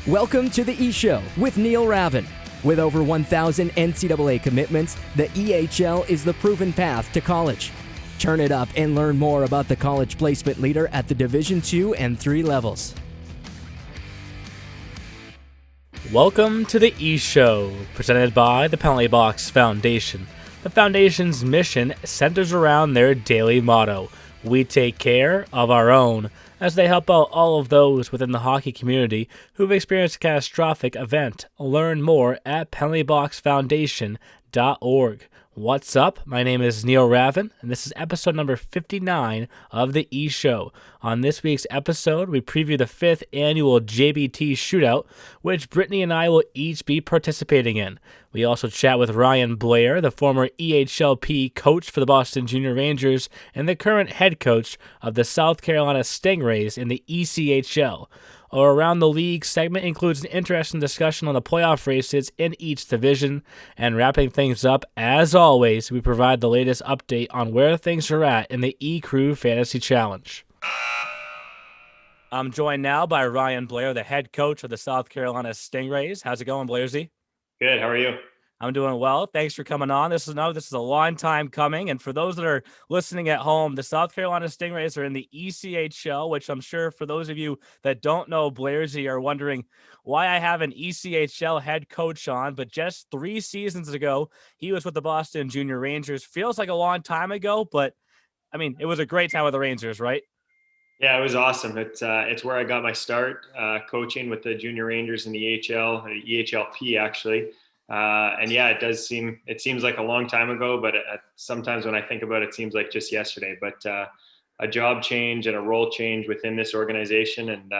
Welcome to the E-Show with Neil Ravin. With over 1,000 NCAA commitments, the EHL is the proven path to college. Turn it up and learn more about the college placement leader at the Division II and III levels. Welcome to the E-Show, presented by the Penalty Box Foundation. The Foundation's mission centers around their daily motto, "We take care of our own," as they help out all of those within the hockey community who've experienced a catastrophic event. Learn more at penaltyboxfoundation.org. What's up? My name is Neil Ravin, and this is episode number 59 of the E-Show. On this week's episode, we preview the 5th Annual JBT Shootout, which Brittany and I will each be participating in. We also chat with Ryan Blair, the former EHLP coach for the Boston Junior Rangers and the current head coach of the South Carolina Stingrays in the ECHL. Our Around the League segment includes an interesting discussion on the playoff races in each division. And wrapping things up, as always, we provide the latest update on where things are at in the E-Crew Fantasy Challenge. I'm joined now by Ryan Blair, the head coach of the South Carolina Stingrays. How's it going, Blairsy? Good. How are you? I'm doing well. Thanks for coming on. This is a long time coming. And for those that are listening at home, the South Carolina Stingrays are in the ECHL, which I'm sure for those of you that don't know Blairsy are wondering why I have an ECHL head coach on. But just 3 seasons ago, he was with the Boston Junior Rangers. Feels like a long time ago, but I mean, it was a great time with the Rangers, right? Yeah, it was awesome. It's where I got my start coaching with the Junior Rangers in the EHLP actually. And yeah, it seems like a long time ago, but sometimes when I think about it, it seems like just yesterday. But a job change and a role change within this organization, and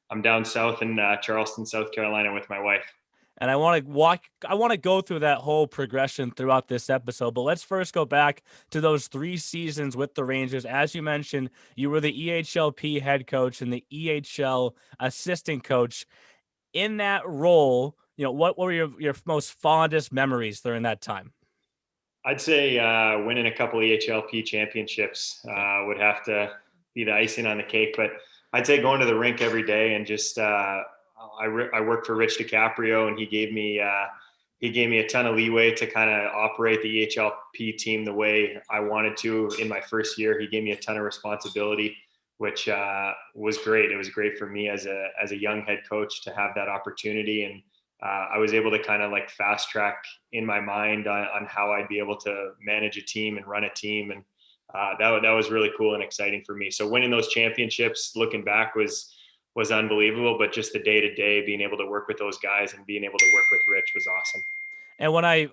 I'm down south in Charleston, South Carolina, with my wife. And I want to go through that whole progression throughout this episode. But let's first go back to those 3 seasons with the Rangers. As you mentioned, you were the EHLP head coach and the EHL assistant coach. In that role, what were your most fondest memories during that time? I'd say winning a couple EHLP championships would have to be the icing on the cake. But I'd say going to the rink every day and just I worked for Rich DiCaprio, and he gave me a ton of leeway to kind of operate the EHLP team the way I wanted to. In my first year, he gave me a ton of responsibility, which was great. It was great for me as a young head coach to have that opportunity. And I was able to kind of like fast track in my mind on how I'd be able to manage a team and run a team. And that was really cool and exciting for me. So winning those championships, looking back, was unbelievable. But just the day-to-day, being able to work with those guys and being able to work with Rich was awesome. And when I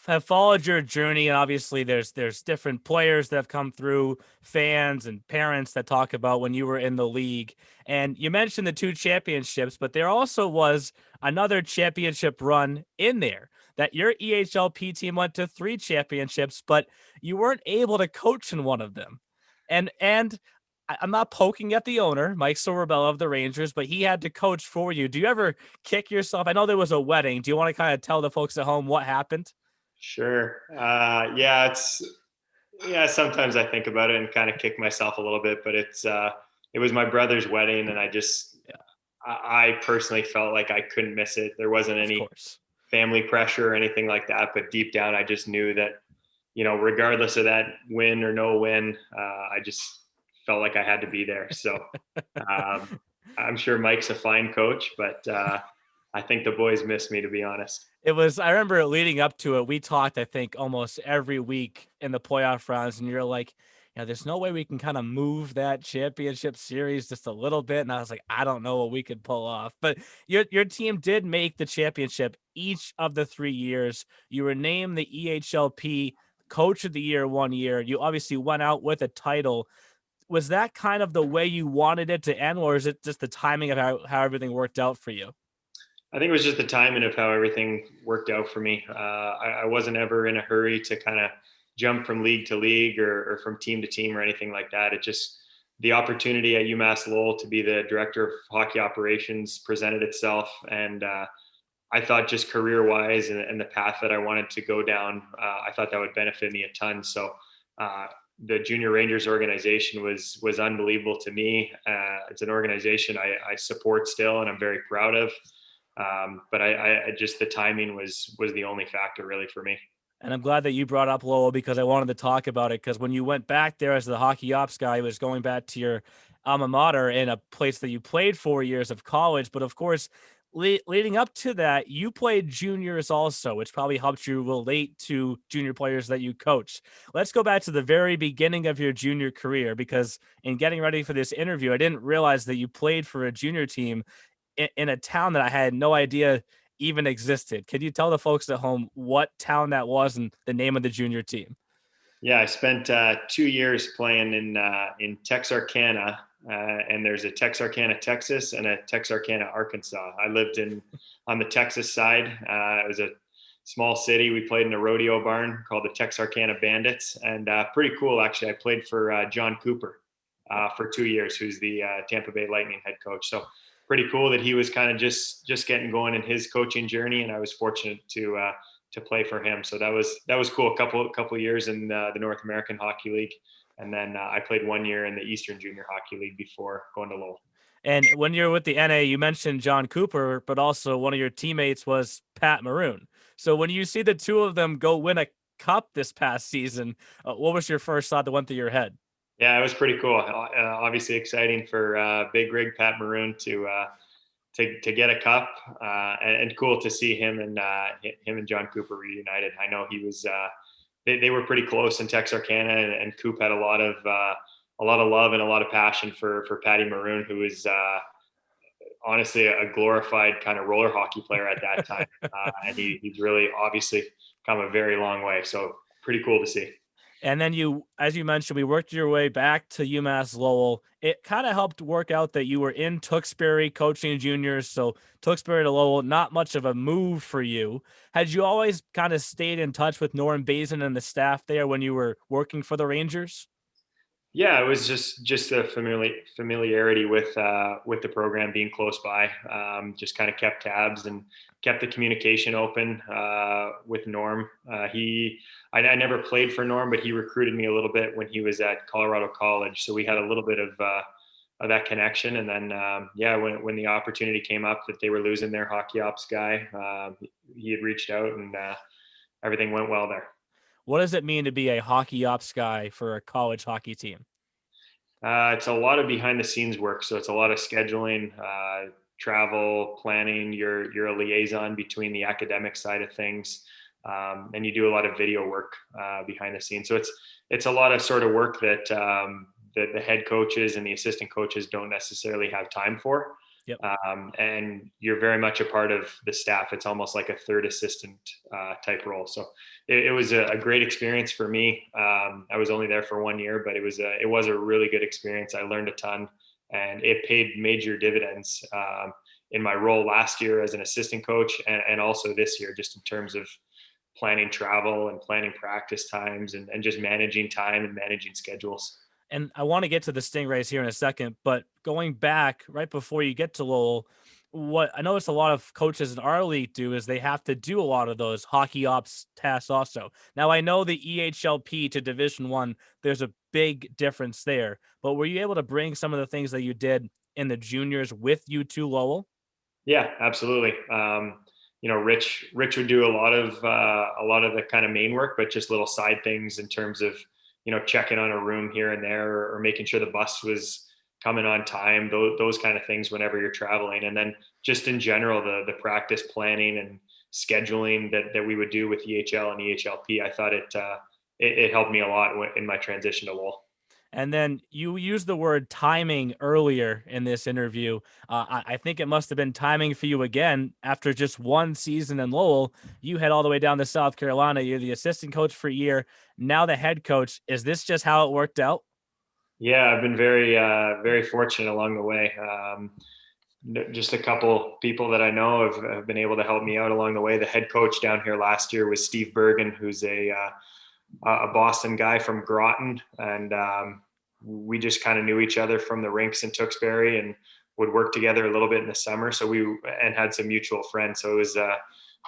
have followed your journey, and obviously there's different players that have come through, fans and parents that talk about when you were in the league. And you mentioned the 2 championships, but there also was another championship run in there that your EHLP team went to 3 championships, but you weren't able to coach in one of them. And I'm not poking at the owner, Mike Sorbella of the Rangers, but he had to coach for you. Do you ever kick yourself? I know there was a wedding. Do you want to kind of tell the folks at home what happened? Sure. Sometimes I think about it and kind of kick myself a little bit, but it was my brother's wedding, and I personally felt like I couldn't miss it. There wasn't any family pressure or anything like that, but deep down, I just knew that, regardless of that win or no win, I just felt like I had to be there. So I'm sure Mike's a fine coach, but I think the boys missed me, to be honest. I remember leading up to it, we talked, I think, almost every week in the playoff rounds, and you're like, there's no way we can kind of move that championship series just a little bit. And I was like, I don't know what we could pull off. But your team did make the championship each of the 3 years. You were named the EHLP Coach of the Year 1 year. You obviously went out with a title. Was that kind of the way you wanted it to end, or is it just the timing of how everything worked out for you? I think it was just the timing of how everything worked out for me. I wasn't ever in a hurry to kind of jump from league to league or from team to team or anything like that. It just, the opportunity at UMass Lowell to be the director of hockey operations presented itself. And I thought just career-wise and the path that I wanted to go down, I thought that would benefit me a ton. So the Junior Rangers organization was unbelievable to me. It's an organization I support still, and I'm very proud of. But I just, the timing was the only factor really for me. And I'm glad that you brought up Lowell, because I wanted to talk about it. Because when you went back there as the hockey ops guy, it was going back to your alma mater in a place that you played 4 years of college. But of course, leading up to that, you played juniors also, which probably helped you relate to junior players that you coached. Let's go back to the very beginning of your junior career, because in getting ready for this interview, I didn't realize that you played for a junior team in a town that I had no idea even existed. Can you tell the folks at home what town that was and the name of the junior team? Yeah, I spent 2 years playing in Texarkana, and there's a Texarkana, Texas, and a Texarkana, Arkansas. I lived on the Texas side. It was a small city. We played in a rodeo barn called the Texarkana Bandits, and pretty cool actually. I played for John Cooper for 2 years, who's the Tampa Bay Lightning head coach. So pretty cool that he was kind of just getting going in his coaching journey, and I was fortunate to play for him. So that was cool. A couple of years in the North American Hockey League, and then I played 1 year in the Eastern Junior Hockey League before going to Lowell. And when you're with the NA, you mentioned John Cooper, but also one of your teammates was Pat Maroon. So when you see the two of them go win a cup this past season, what was your first thought that went through your head? Yeah, it was pretty cool. Obviously exciting for Big Rig Pat Maroon to get a cup, and cool to see him and John Cooper reunited. I know he was they were pretty close in Texarkana, and Coop had a lot of love and a lot of passion for Patty Maroon, who was honestly a glorified kind of roller hockey player at that time, and he's really obviously come a very long way. So pretty cool to see. And then you, as you mentioned, we worked your way back to UMass Lowell. It kind of helped work out that you were in Tewksbury coaching juniors. So Tewksbury to Lowell, not much of a move for you. Had you always kind of stayed in touch with Norm Bazin and the staff there when you were working for the Rangers? Yeah, it was just a familiarity with the program, being close by. Just kind of kept tabs and kept the communication open with Norm. I never played for Norm, but he recruited me a little bit when he was at Colorado College, so we had a little bit of that connection. And then when the opportunity came up that they were losing their hockey ops guy, he had reached out, and everything went well there. What does it mean to be a hockey ops guy for a college hockey team? It's a lot of behind the scenes work. So it's a lot of scheduling, travel, planning. You're a liaison between the academic side of things, and you do a lot of video work behind the scenes. So it's a lot of sort of work that the head coaches and the assistant coaches don't necessarily have time for. Yep. And you're very much a part of the staff. It's almost like a third assistant type role. So it was a great experience for me. I was only there for 1 year, but it was a really good experience. I learned a ton, and it paid major dividends in my role last year as an assistant coach, and also this year, just in terms of planning travel and planning practice times, and just managing time and managing schedules. And I want to get to the Stingrays here in a second, but going back right before you get to Lowell, what I noticed a lot of coaches in our league do is they have to do a lot of those hockey ops tasks also. Now I know the EHLP to Division One, there's a big difference there, but were you able to bring some of the things that you did in the juniors with you to Lowell? Yeah, absolutely. Rich would do a lot of the kind of main work, but just little side things in terms of checking on a room here and there, or making sure the bus was coming on time, those kind of things whenever you're traveling. And then just in general, the practice planning and scheduling that we would do with EHL and EHLP, I thought it helped me a lot in my transition to Lowell. And then you used the word timing earlier in this interview. I think it must have been timing for you again. After just one season in Lowell, you head all the way down to South Carolina. You're the assistant coach for a year, now the head coach. Is this just how it worked out? Yeah, I've been very fortunate along the way. Just a couple people that I know have been able to help me out along the way. The head coach down here last year was Steve Bergen, who's a Boston guy from Groton, and we just kind of knew each other from the rinks in Tewksbury, and would work together a little bit in the summer. So and had some mutual friends. So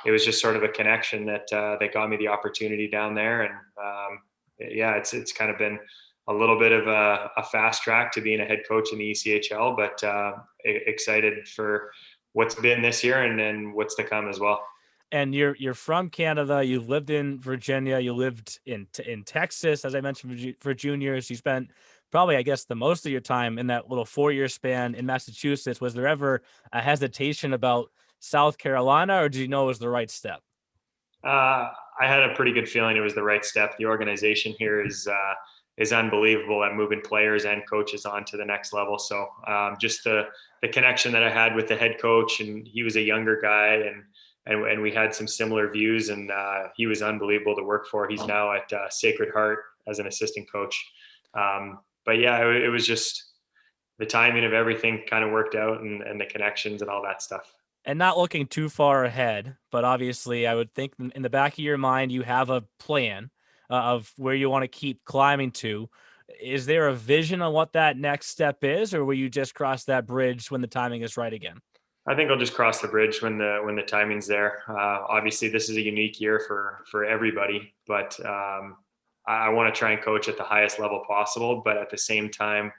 it was just sort of a connection that got me the opportunity down there, and yeah, it's kind of been a little bit of a fast track to being a head coach in the ECHL, but excited for what's been this year and then what's to come as well. And you're from Canada. You've lived in Virginia. You lived in Texas, as I mentioned, for juniors. You spent probably, I guess, the most of your time in that little 4-year span in Massachusetts. Was there ever a hesitation about South Carolina, or did you know it was the right step? I had a pretty good feeling it was the right step. The organization here is unbelievable at moving players and coaches on to the next level. So just the connection that I had with the head coach, and he was a younger guy, and we had some similar views, and he was unbelievable to work for. He's now at Sacred Heart as an assistant coach. But yeah, it was just the timing of everything kind of worked out, and the connections and all that stuff. And not looking too far ahead, but obviously, I would think in the back of your mind, you have a plan of where you want to keep climbing to. Is there a vision on what that next step is, or will you just cross that bridge when the timing is right again? I think I'll just cross the bridge when the timing's there. Obviously, this is a unique year for everybody, but I want to try and coach at the highest level possible. But at the same time,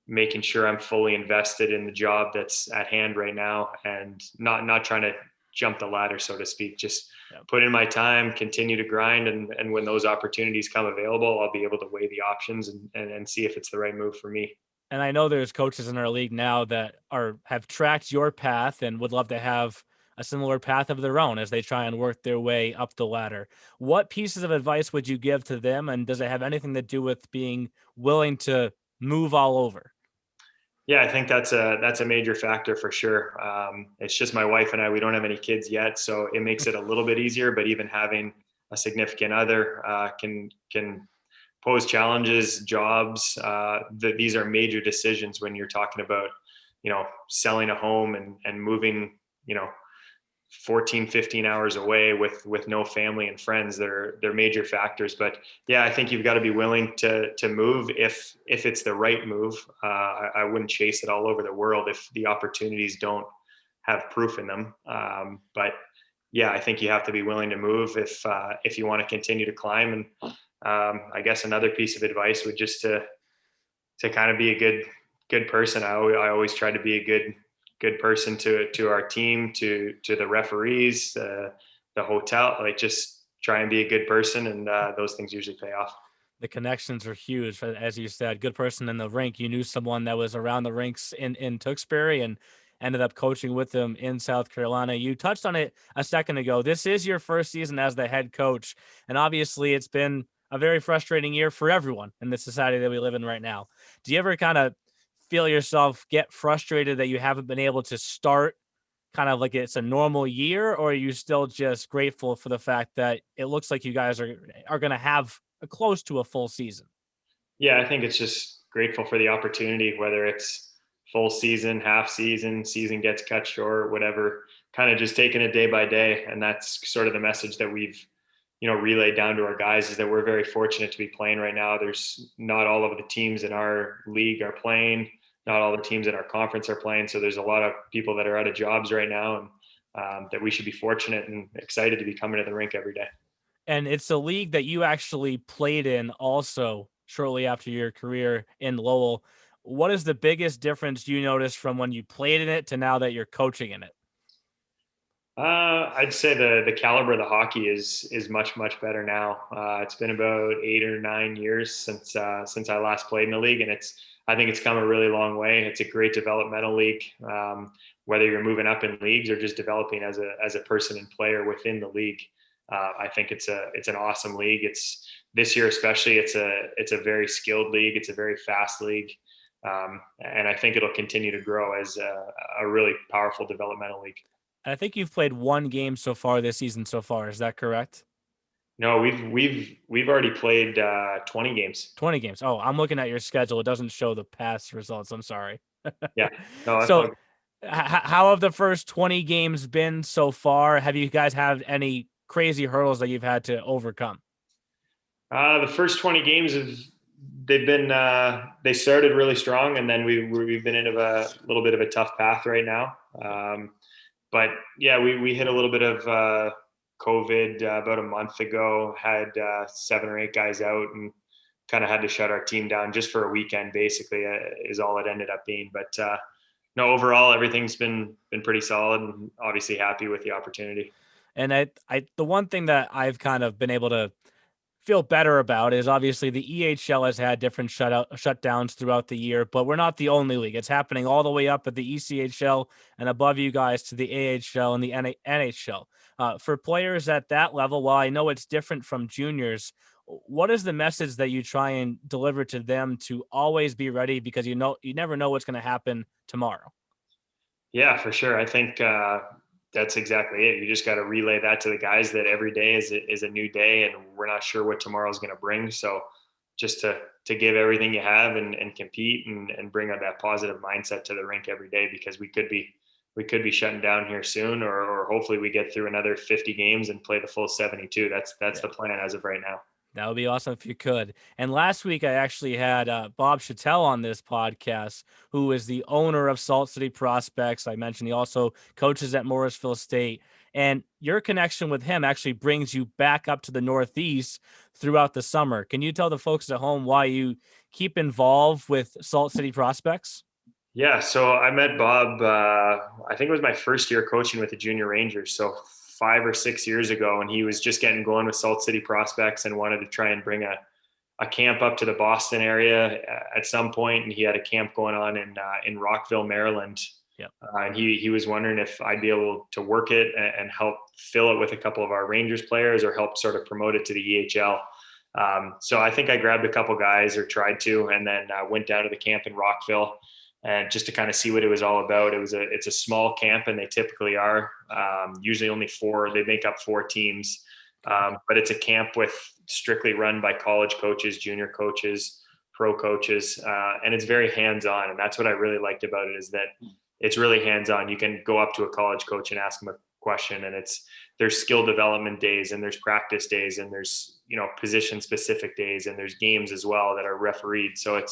making sure I'm fully invested in the job that's at hand right now, and not trying to jump the ladder, so to speak. Just put in my time, continue to grind, and when those opportunities come available, I'll be able to weigh the options and see if it's the right move for me. And I know there's coaches in our league now that have tracked your path and would love to have a similar path of their own as they try and work their way up the ladder. What pieces of advice would you give to them? And does it have anything to do with being willing to move all over? Yeah, I think that's a major factor for sure. It's just my wife and I. We don't have any kids yet, so it makes it a little bit easier. But even having a significant other can pose challenges. Jobs. These are major decisions when you're talking about, selling a home and moving, 14, 15 hours away with no family and friends. They're major factors. But yeah, I think you've got to be willing to move if it's the right move. I wouldn't chase it all over the world if the opportunities don't have proof in them. But yeah, I think you have to be willing to move if you want to continue to climb. And I guess another piece of advice would just to kind of be a good person. I always try to be a good person to our team, to the referees, the hotel. Like, just try and be a good person, and those things usually pay off. The connections are huge, as you said. Good person in the rink. You knew someone that was around the rinks in Tewksbury and ended up coaching with them in South Carolina. You touched on it a second ago. This is your first season as the head coach, and obviously it's been a very frustrating year for everyone in the society that we live in right now. Do you ever kind of feel yourself get frustrated that you haven't been able to start kind of like it's a normal year, or are you still just grateful for the fact that it looks like you guys are going to have close to a full season? Yeah, I think it's just grateful for the opportunity, whether it's full season, half season, season gets cut short, whatever, kind of just taking it day by day. And that's sort of the message that we've, relayed down to our guys, is that we're very fortunate to be playing right now. There's not all of the teams in our league are playing. Not all the teams in our conference are playing. So there's a lot of people that are out of jobs right now, and that we should be fortunate and excited to be coming to the rink every day. And it's a league that you actually played in also shortly after your career in Lowell. What is the biggest difference you noticed from when you played in it to now that you're coaching in it? I'd say the caliber of the hockey is much better now. It's been about 8 or 9 years since I last played in the league, and I think it's come a really long way. It's a great developmental league. Whether you're moving up in leagues or just developing as a person and player within the league, I think it's an awesome league. It's this year especially. It's a very skilled league. It's a very fast league, and I think it'll continue to grow as a really powerful developmental league. I think you've played one game so far this season so far. Is that correct? No, we've already played 20 games. 20 games. Oh, I'm looking at your schedule. It doesn't show the past results. I'm sorry. Yeah. No, that's So, fine. how have the first 20 games been so far? Have you guys had any crazy hurdles that you've had to overcome? The first 20 games they've been they started really strong, and then we've been in a little bit of a tough path right now. But yeah, we hit a little bit of COVID about a month ago. Had 7 or 8 guys out, and kind of had to shut our team down just for a weekend, basically, is all it ended up being. But no, overall, everything's been pretty solid, and obviously happy with the opportunity. And the one thing that I've kind of been able to feel better about is obviously the EHL has had different shutdowns throughout the year, but we're not the only league. It's happening all the way up at the ECHL and above you guys to the AHL and the NHL. For players at that level, while I know it's different from juniors, what is the message that you try and deliver to them to always be ready, because you never know what's going to happen tomorrow? Yeah, for sure. I think that's exactly it. You just got to relay that to the guys that every day is a new day, and we're not sure what tomorrow's going to bring. So just to give everything you have and compete and bring out that positive mindset to the rink every day, because we could be shutting down here soon, or hopefully we get through another 50 games and play the full 72. That's the plan as of right now. That would be awesome if you could. And last week, I actually had Bob Chattel on this podcast, who is the owner of Salt City Prospects. I mentioned he also coaches at Morrisville State. And your connection with him actually brings you back up to the Northeast throughout the summer. Can you tell the folks at home why you keep involved with Salt City Prospects? Yeah, so I met Bob. I think it was my first year coaching with the Junior Rangers, so 5 or 6 years ago, and he was just getting going with Salt City Prospects and wanted to try and bring a camp up to the Boston area at some point. And he had a camp going on in Rockville, Maryland. Yep. And he was wondering if I'd be able to work it and help fill it with a couple of our Rangers players, or help sort of promote it to the EHL. So I think I grabbed a couple guys, or tried to, and then went down to the camp in Rockville, and just to kind of see what it was all about. It's a small camp, and they typically are usually only four. They make up four teams, but it's a camp with strictly run by college coaches, junior coaches, pro coaches, and it's very hands-on. And that's what I really liked about it, is that it's really hands-on. You can go up to a college coach and ask them a question, and there's skill development days, and there's practice days, and there's position specific days, and there's games as well that are refereed. So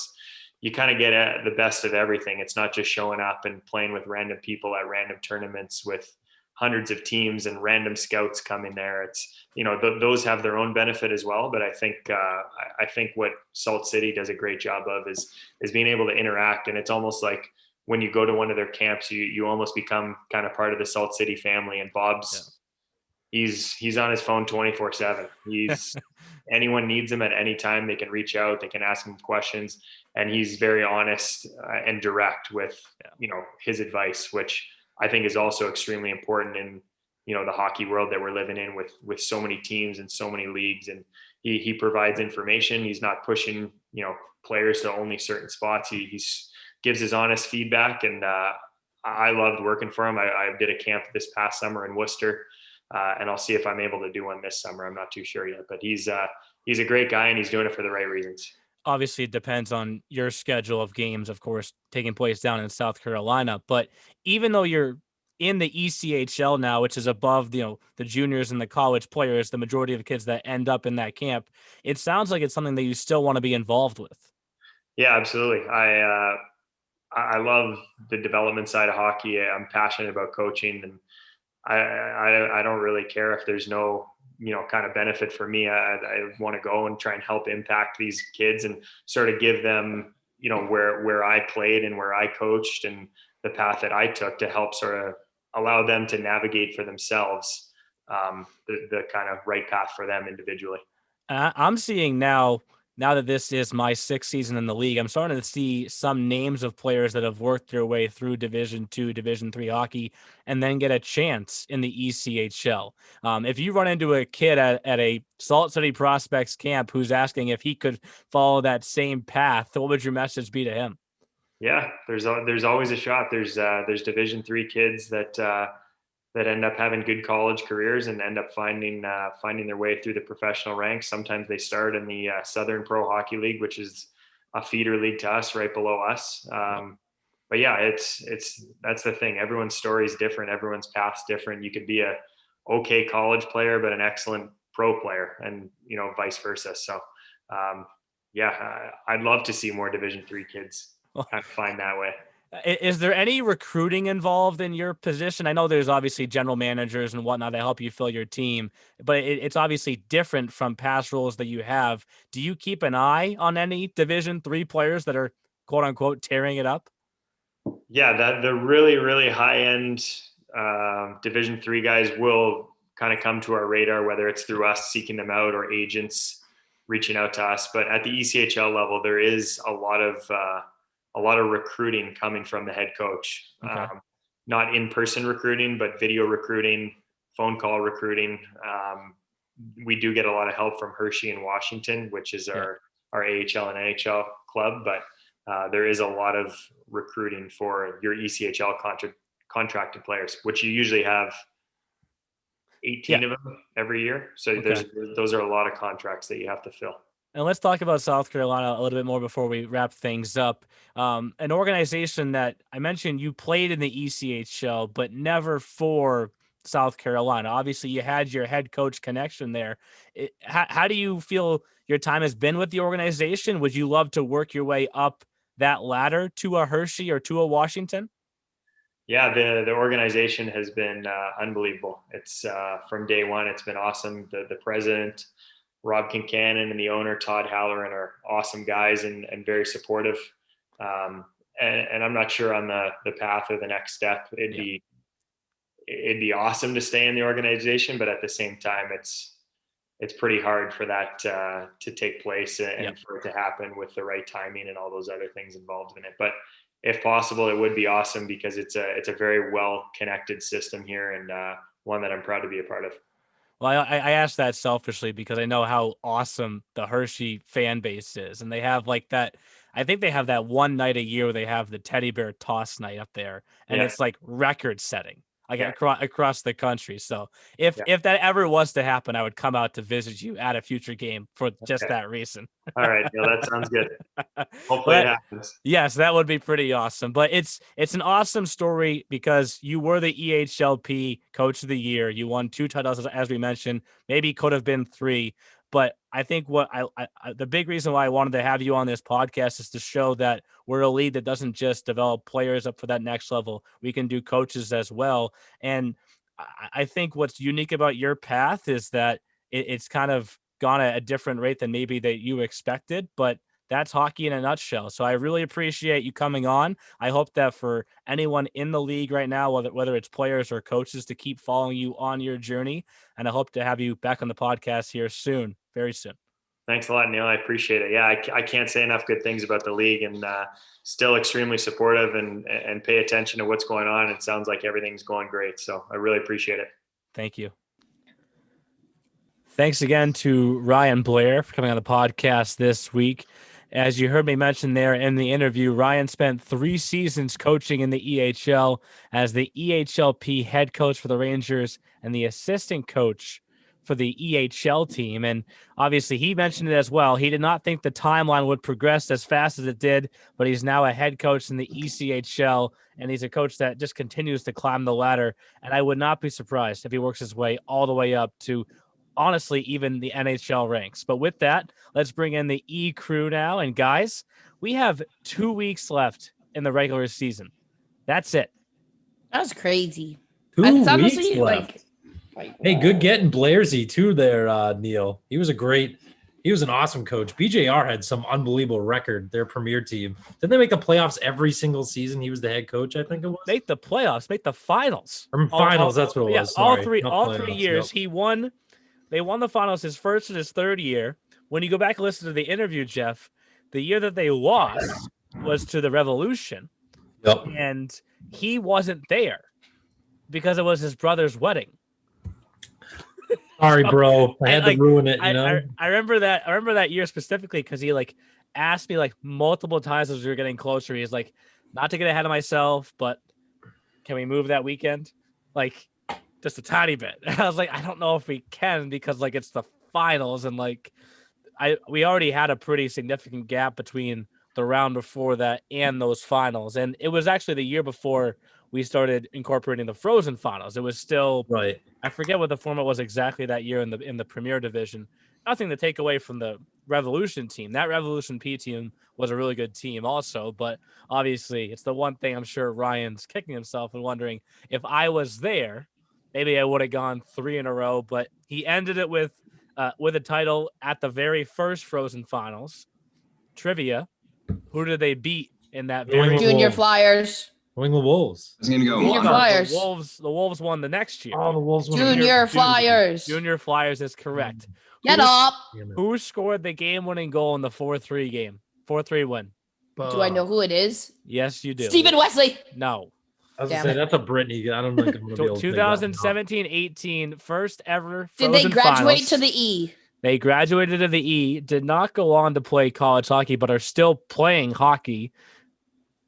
you kind of get the best of everything. It's not just showing up and playing with random people at random tournaments with hundreds of teams and random scouts coming there. It's, those have their own benefit as well. But I think what Salt City does a great job of is being able to interact. And it's almost like when you go to one of their camps, you almost become kind of part of the Salt City family. And Bob's, he's on his phone 24/7. He's anyone needs him at any time, they can reach out, they can ask him questions, and he's very honest and direct with his advice, which I think is also extremely important in the hockey world that we're living in, with so many teams and so many leagues. And he provides information. He's not pushing players to only certain spots. He gives his honest feedback, and I loved working for him. I did a camp this past summer in Worcester. And I'll see if I'm able to do one this summer. I'm not too sure yet, but he's a great guy, and he's doing it for the right reasons. Obviously, it depends on your schedule of games, of course, taking place down in South Carolina. But even though you're in the ECHL now, which is above the juniors and the college players, the majority of the kids that end up in that camp, it sounds like it's something that you still want to be involved with. Yeah, absolutely. I love the development side of hockey. I'm passionate about coaching, and I don't really care if there's no kind of benefit for me. I want to go and try and help impact these kids and sort of give them where I played and where I coached and the path that I took, to help sort of allow them to navigate for themselves the kind of right path for them individually. I'm seeing now that this is my sixth season in the league, I'm starting to see some names of players that have worked their way through Division II, Division III hockey, and then get a chance in the ECHL. If you run into a kid at a Salt City Prospects camp who's asking if he could follow that same path, what would your message be to him? Yeah, there's always a shot. There's Division III kids that end up having good college careers and end up finding their way through the professional ranks. Sometimes they start in the Southern Pro Hockey League, which is a feeder league to us, right below us. But yeah, that's the thing. Everyone's story is different. Everyone's path's different. You could be a okay college player, but an excellent pro player, and vice versa. So yeah, I'd love to see more Division III kids kind of find that way. Is there any recruiting involved in your position? I know there's obviously general managers and whatnot that help you fill your team, but it's obviously different from past roles that you have. Do you keep an eye on any Division III players that are quote unquote tearing it up? Yeah, that the really, really high end Division III guys will kind of come to our radar, whether it's through us seeking them out or agents reaching out to us. But at the ECHL level, there is a lot of recruiting coming from the head coach. Okay. Not in-person recruiting, but video recruiting, phone call recruiting. We do get a lot of help from Hershey in Washington, which is our AHL and NHL club, but there is a lot of recruiting for your ECHL contracted players, which you usually have 18 of them every year. So those are a lot of contracts that you have to fill. And let's talk about South Carolina a little bit more before we wrap things up. An organization that I mentioned you played in the ECHL, but never for South Carolina. Obviously, you had your head coach connection there. How do you feel your time has been with the organization? Would you love to work your way up that ladder to a Hershey or to a Washington? Yeah, the organization has been unbelievable. It's from day one, it's been awesome. The president, Rob Kincannon, and the owner, Todd Halloran, are awesome guys and very supportive. And I'm not sure on the path or the next step. It'd be awesome to stay in the organization, but at the same time, it's pretty hard for that to take place and for it to happen with the right timing and all those other things involved in it. But if possible, it would be awesome because it's a very well connected system here and one that I'm proud to be a part of. Well, I asked that selfishly because I know how awesome the Hershey fan base is. And they have like that, I think they have that one night a year where they have the teddy bear toss night up there. And it's like record setting, like across the country. So if that ever was to happen, I would come out to visit you at a future game for just that reason. All right. No, that sounds good. Hopefully it happens. Yes, that would be pretty awesome. But it's an awesome story because you were the EHLP Coach of the Year. You won 2 titles, as we mentioned. Maybe could have been 3. But I think what the big reason why I wanted to have you on this podcast is to show that we're a league that doesn't just develop players up for that next level. We can do coaches as well. And I think what's unique about your path is that it's kind of gone at a different rate than maybe that you expected, but that's hockey in a nutshell. So I really appreciate you coming on. I hope that for anyone in the league right now, whether it's players or coaches, to keep following you on your journey. And I hope to have you back on the podcast here soon, very soon. Thanks a lot, Neil. I appreciate it. Yeah, I can't say enough good things about the league, and still extremely supportive and pay attention to what's going on. It sounds like everything's going great. So I really appreciate it. Thank you. Thanks again to Ryan Blair for coming on the podcast this week. As you heard me mention there in the interview, Ryan spent 3 seasons coaching in the EHL as the EHLP head coach for the Rangers and the assistant coach for the EHL team. And obviously he mentioned it as well. He did not think the timeline would progress as fast as it did, but he's now a head coach in the ECHL, and he's a coach that just continues to climb the ladder. And I would not be surprised if he works his way all the way up to, honestly, even the NHL ranks. But with that, let's bring in the E crew now. And guys, we have 2 weeks left in the regular season. That's it. That was crazy. 2 It's weeks honestly left. Like Hey, good getting Blairsy too there, Neil. He was an awesome coach. BJR had some unbelievable record, their premier team. Didn't they make the playoffs every single season? He was the head coach, I think it was. Make the playoffs, make the finals. Finals, that's what it was. Sorry. All three years, he won. They won the finals his first and his third year. When you go back and listen to the interview, Jeff, the year that they lost was to the Revolution. Yep. And he wasn't there because it was his brother's wedding. Sorry, bro. I had to ruin it, you know? I remember that year specifically because he asked me multiple times as we were getting closer. He's like, not to get ahead of myself, but can we move that weekend? Just a tiny bit. I was like, I don't know if we can because it's the finals and we already had a pretty significant gap between the round before that and those finals. And it was actually the year before we started incorporating the Frozen finals. It was still right. I forget what the format was exactly that year in the Premier Division. nothing to take away from the Revolution team. That Revolution P team was a really good team also, but obviously it's the one thing I'm sure Ryan's kicking himself and wondering if I was there, maybe I would have gone 3 in a row, but he ended it with a title at the very first Frozen Finals. Trivia, who did they beat in that very Junior Flyers. New England Wolves. I was going to go. Junior Flyers. The Wolves won the next year. Oh, the Wolves won. Junior Flyers. Junior Flyers is correct. Get up. Who scored the game-winning goal in the 4-3 game? 4-3 win. Do I know who it is? Yes, you do. Stephen Wesley. No. I was Damn gonna say it. that's a Brittany. I don't know. 2017-18, first ever Did Frozen they graduate Finals. to the E? They graduated to the E, did not go on to play college hockey, but are still playing hockey.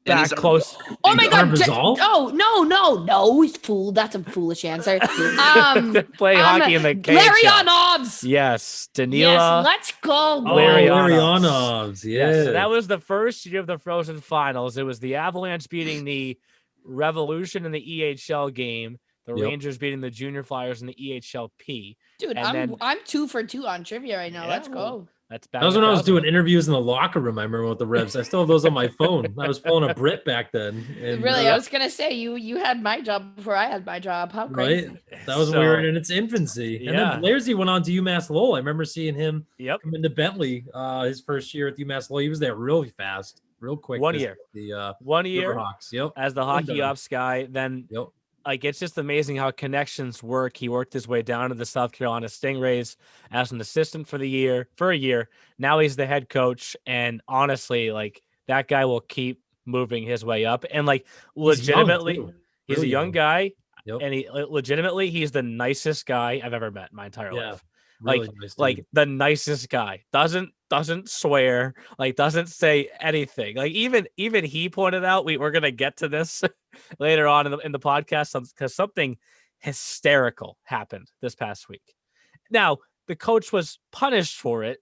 Back close. Oh my God! Arbazal? No! He's fool. That's a foolish answer. Play hockey in the KHL. Larionovs. Yes, Danila. Yes, let's go. Larionovs. Yeah. So that was the first year of the Frozen Finals. It was the Avalanche beating the Revolution in the EHL game, the Rangers beating the Junior Flyers in the EHLP. Dude, And I'm 2 for 2 on trivia right now. Yeah, Let's go. That's That was when I was doing interviews in the locker room. I remember with the Revs. I still have those on my phone. I was pulling a Brit back then. And, Really, I was gonna say you had my job before I had my job. How crazy! right? That was weird in its infancy. And Yeah. then Blairsy went on to UMass Lowell. I remember seeing him Yep. come into Bentley his first year at UMass Lowell. He was there really fast, real quick. 1 this- year. The 1 year Silverhawks. Yep. as the hockey ops guy. Then Yep. like it's just amazing how connections work. He worked his way down to the South Carolina Stingrays as an assistant for a year. Now he's the head coach, and honestly, like that guy will keep moving his way up. And like legitimately, he's a Really young guy, Yep. and he's the nicest guy I've ever met in my entire Yeah. life. Really nice Like dude. the nicest guy. Doesn't swear, like doesn't say anything. Like even he pointed out, we're gonna get to this later on in the podcast because something hysterical happened this past week. Now the coach was punished for it,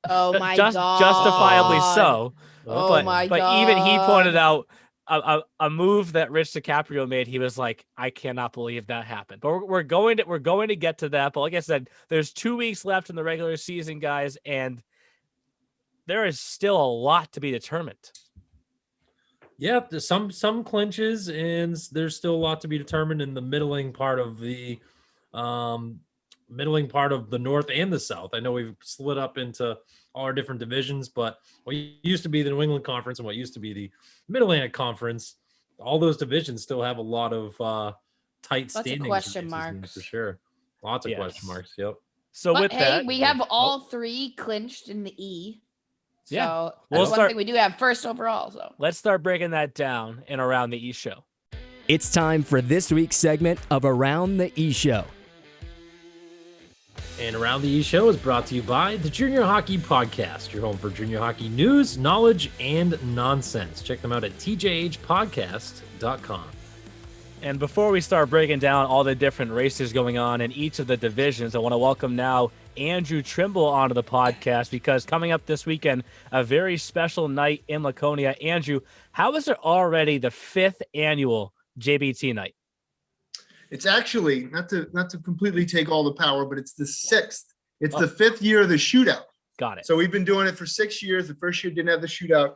Oh my just God! justifiably so. Oh but my but God! even he pointed out a move that Rich DiCaprio made. He was like, I cannot believe that happened. But we're going to get to that. But like I said, there's 2 weeks left in the regular season, guys, and there is still a lot to be determined. Yeah, there's some clinches, and there's still a lot to be determined in the middling part of the North and the South. I know we've split up into all our different divisions, but what used to be the New England Conference and what used to be the Mid-Atlantic Conference, all those divisions still have a lot of tight Lots of standings. question in the season, marks. for sure. Lots of Yes. question marks. Yep. So But with hey, that, we have all 3 clinched in the E. So Yeah. that's We'll one start- thing we do have first overall. So let's start breaking that down in Around the E Show. It's time for this week's segment of Around the E Show. And Around the E Show is brought to you by the Junior Hockey Podcast, your home for junior hockey news, knowledge, and nonsense. Check them out at tjhpodcast.com. And before we start breaking down all the different races going on in each of the divisions, I want to welcome now Andrew Trimble onto the podcast because coming up this weekend, a very special night in Laconia. Andrew, how is it already the 5th annual JBT night? It's actually not to completely take all the power, but it's the 6th. It's the 5th year of the shootout. Got it. So we've been doing it for 6 years. The first year didn't have the shootout,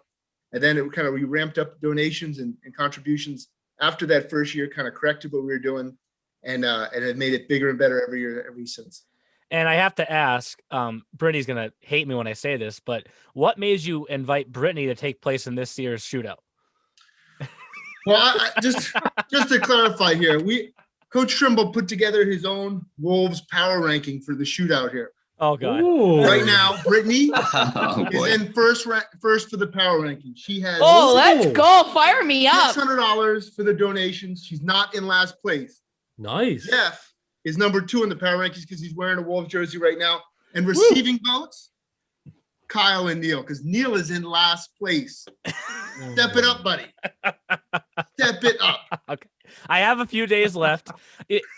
and then we ramped up donations and contributions after that first year, kind of corrected what we were doing, and it made it bigger and better every year, ever since. And I have to ask, Brittany's going to hate me when I say this, but what made you invite Brittany to take place in this year's shootout? Well, I just to clarify here, Coach Trimble put together his own Wolves power ranking for the shootout here. Oh, God. Ooh. Right now, Brittany Oh, is boy. in first for the power ranking. She has oh, let's go! Fire me up. $600 for the donations. She's not in last place. Nice. Jeff is number 2 in the power rankings because he's wearing a Wolves jersey right now. And receiving votes, Kyle and Neil, because Neil is in last place. Step it up, buddy. Step it up. Okay. I have a few days left.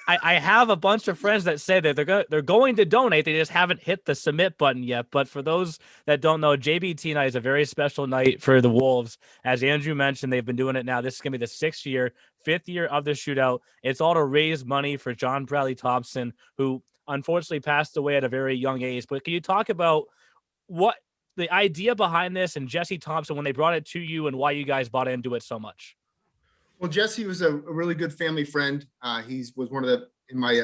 I have a bunch of friends that say that they're going to donate. They just haven't hit the submit button yet. But for those that don't know, JBT night is a very special night for the Wolves. As Andrew mentioned, they've been doing it now. This is going to be the 6th year, 5th year of the shootout. It's all to raise money for John Bradley Thompson, who unfortunately passed away at a very young age. But can you talk about what the idea behind this and Jesse Thompson when they brought it to you and why you guys bought into it so much? Well, Jesse was a really good family friend. He was one of in my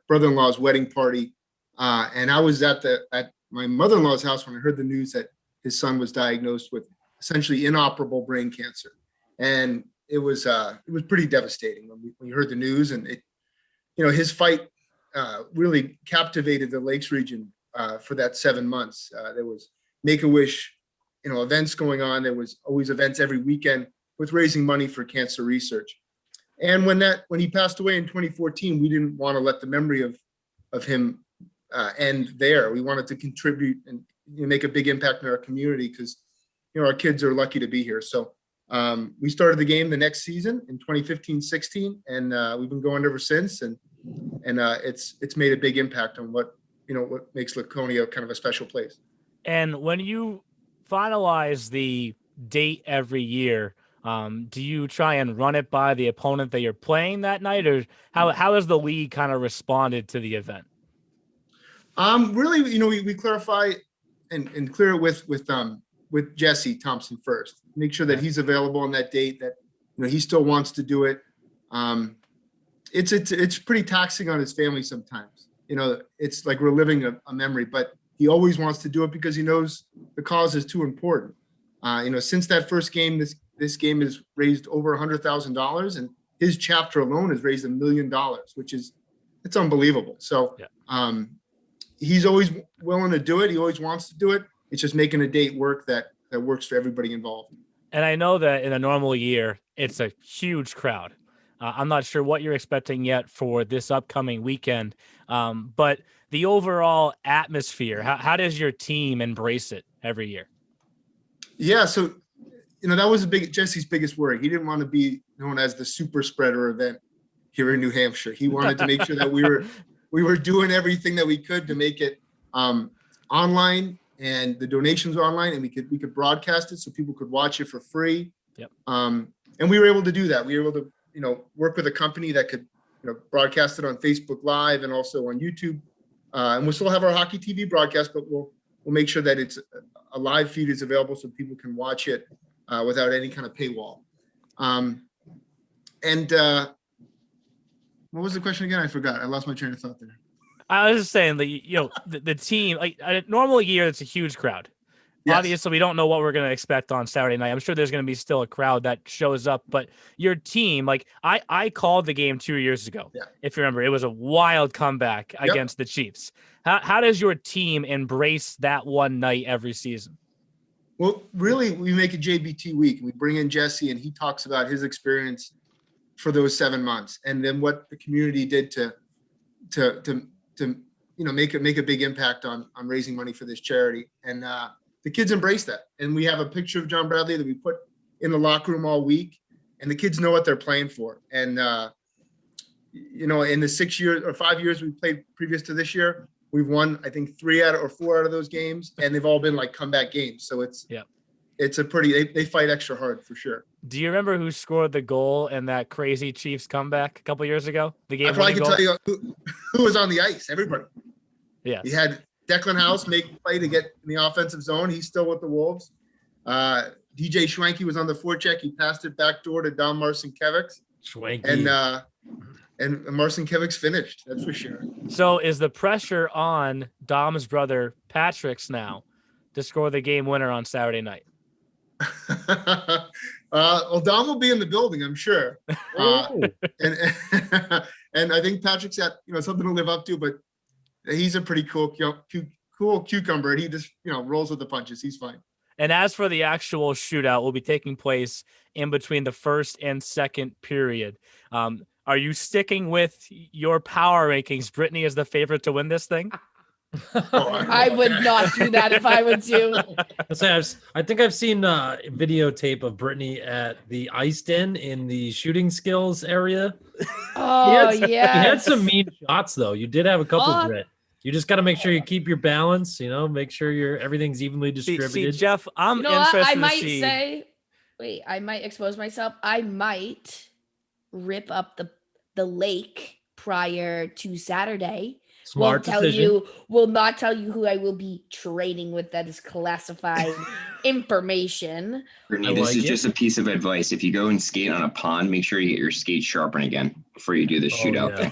brother-in-law's wedding party, and I was at my mother-in-law's house when I heard the news that his son was diagnosed with essentially inoperable brain cancer, and it was pretty devastating when we heard the news. And his fight really captivated the Lakes region for that 7 months. There was Make-A-Wish, events going on. There was always events every weekend with raising money for cancer research. And when he passed away in 2014, we didn't want to let the memory of him end there. We wanted to contribute and make a big impact in our community because our kids are lucky to be here. So we started the game the next season in 2015-16, and we've been going ever since. And it's made a big impact on what makes Laconia kind of a special place. And when you finalize the date every year, do you try and run it by the opponent that you're playing that night, or how has the league kind of responded to the event? Really, we clarify and clear it with Jesse Thompson first. Make sure that he's available on that date, that he still wants to do it. It's pretty taxing on his family sometimes. It's like we're living a memory, but he always wants to do it because he knows the cause is too important. Since that first game, this game has raised over $100,000, and his chapter alone has raised $1 million, which it's unbelievable. So he's always willing to do it. He always wants to do it. It's just making a date work that works for everybody involved. And I know that in a normal year, it's a huge crowd. I'm not sure what you're expecting yet for this upcoming weekend, but the overall atmosphere, how does your team embrace it every year? Yeah, so that was Jesse's biggest worry. He didn't want to be known as the super spreader event here in New Hampshire. He wanted to make sure that we were doing everything that we could to make it online, and the donations were online, and we could broadcast it so people could watch it for free. Yep. And we were able to do that. We were able to work with a company that could broadcast it on Facebook Live and also on YouTube. And we'll still have our hockey TV broadcast, but we'll make sure that it's a live feed is available so people can watch it without any kind of paywall. What was the question again? I forgot. I lost my train of thought there. I was just saying that, the team, like a normal year, it's a huge crowd. Yes. Obviously, we don't know what we're going to expect on Saturday night. I'm sure there's going to be still a crowd that shows up, but your team, like I called the game 2 years ago. Yeah. If you remember, it was a wild comeback against the Chiefs. How does your team embrace that one night every season? Well, really, we make a JBT week. We bring in Jesse, and he talks about his experience for those 7 months, and then what the community did to make a big impact on raising money for this charity. And the kids embrace that. And we have a picture of John Bradley that we put in the locker room all week, and the kids know what they're playing for. And in the 6 years or 5 years we played previous to this year, we've won, I think, 3 out or 4 out of those games, and they've all been like comeback games. So it's a pretty, they fight extra hard for sure. Do you remember who scored the goal in that crazy Chiefs comeback a couple years ago? The game. I probably can tell you who was on the ice. Everybody. Yeah. We had Declan House make a play to get in the offensive zone. He's still with the Wolves. DJ Schwenke was on the forecheck. He passed it back door to Dom Marcinkiewicz. Schwenke. And Marcinkiewicz finished. That's for sure. So is the pressure on Dom's brother Patrick's now to score the game winner on Saturday night? Well, Dom will be in the building, I'm sure. And I think Patrick's got something to live up to, but he's a pretty cool cucumber, and he just rolls with the punches. He's fine. And as for the actual shootout, will be taking place in between the first and second period. Are you sticking with your power rankings? Brittany is the favorite to win this thing. I would not do that if I would do. I think I've seen a videotape of Brittany at the Ice Den in the shooting skills area. Oh, yeah. You had some mean shots, though. You did have a couple, Britt. You just got to make sure you keep your balance, make sure everything's evenly distributed. See, Jeff, I'm interested I might I might expose myself. I might rip up the lake prior to Saturday Smart decision. Will not tell you who I will be training with. That is classified information. Brittany, this is just a piece of advice. If you go and skate on a pond, make sure you get your skates sharpened again before you do the shootout thing.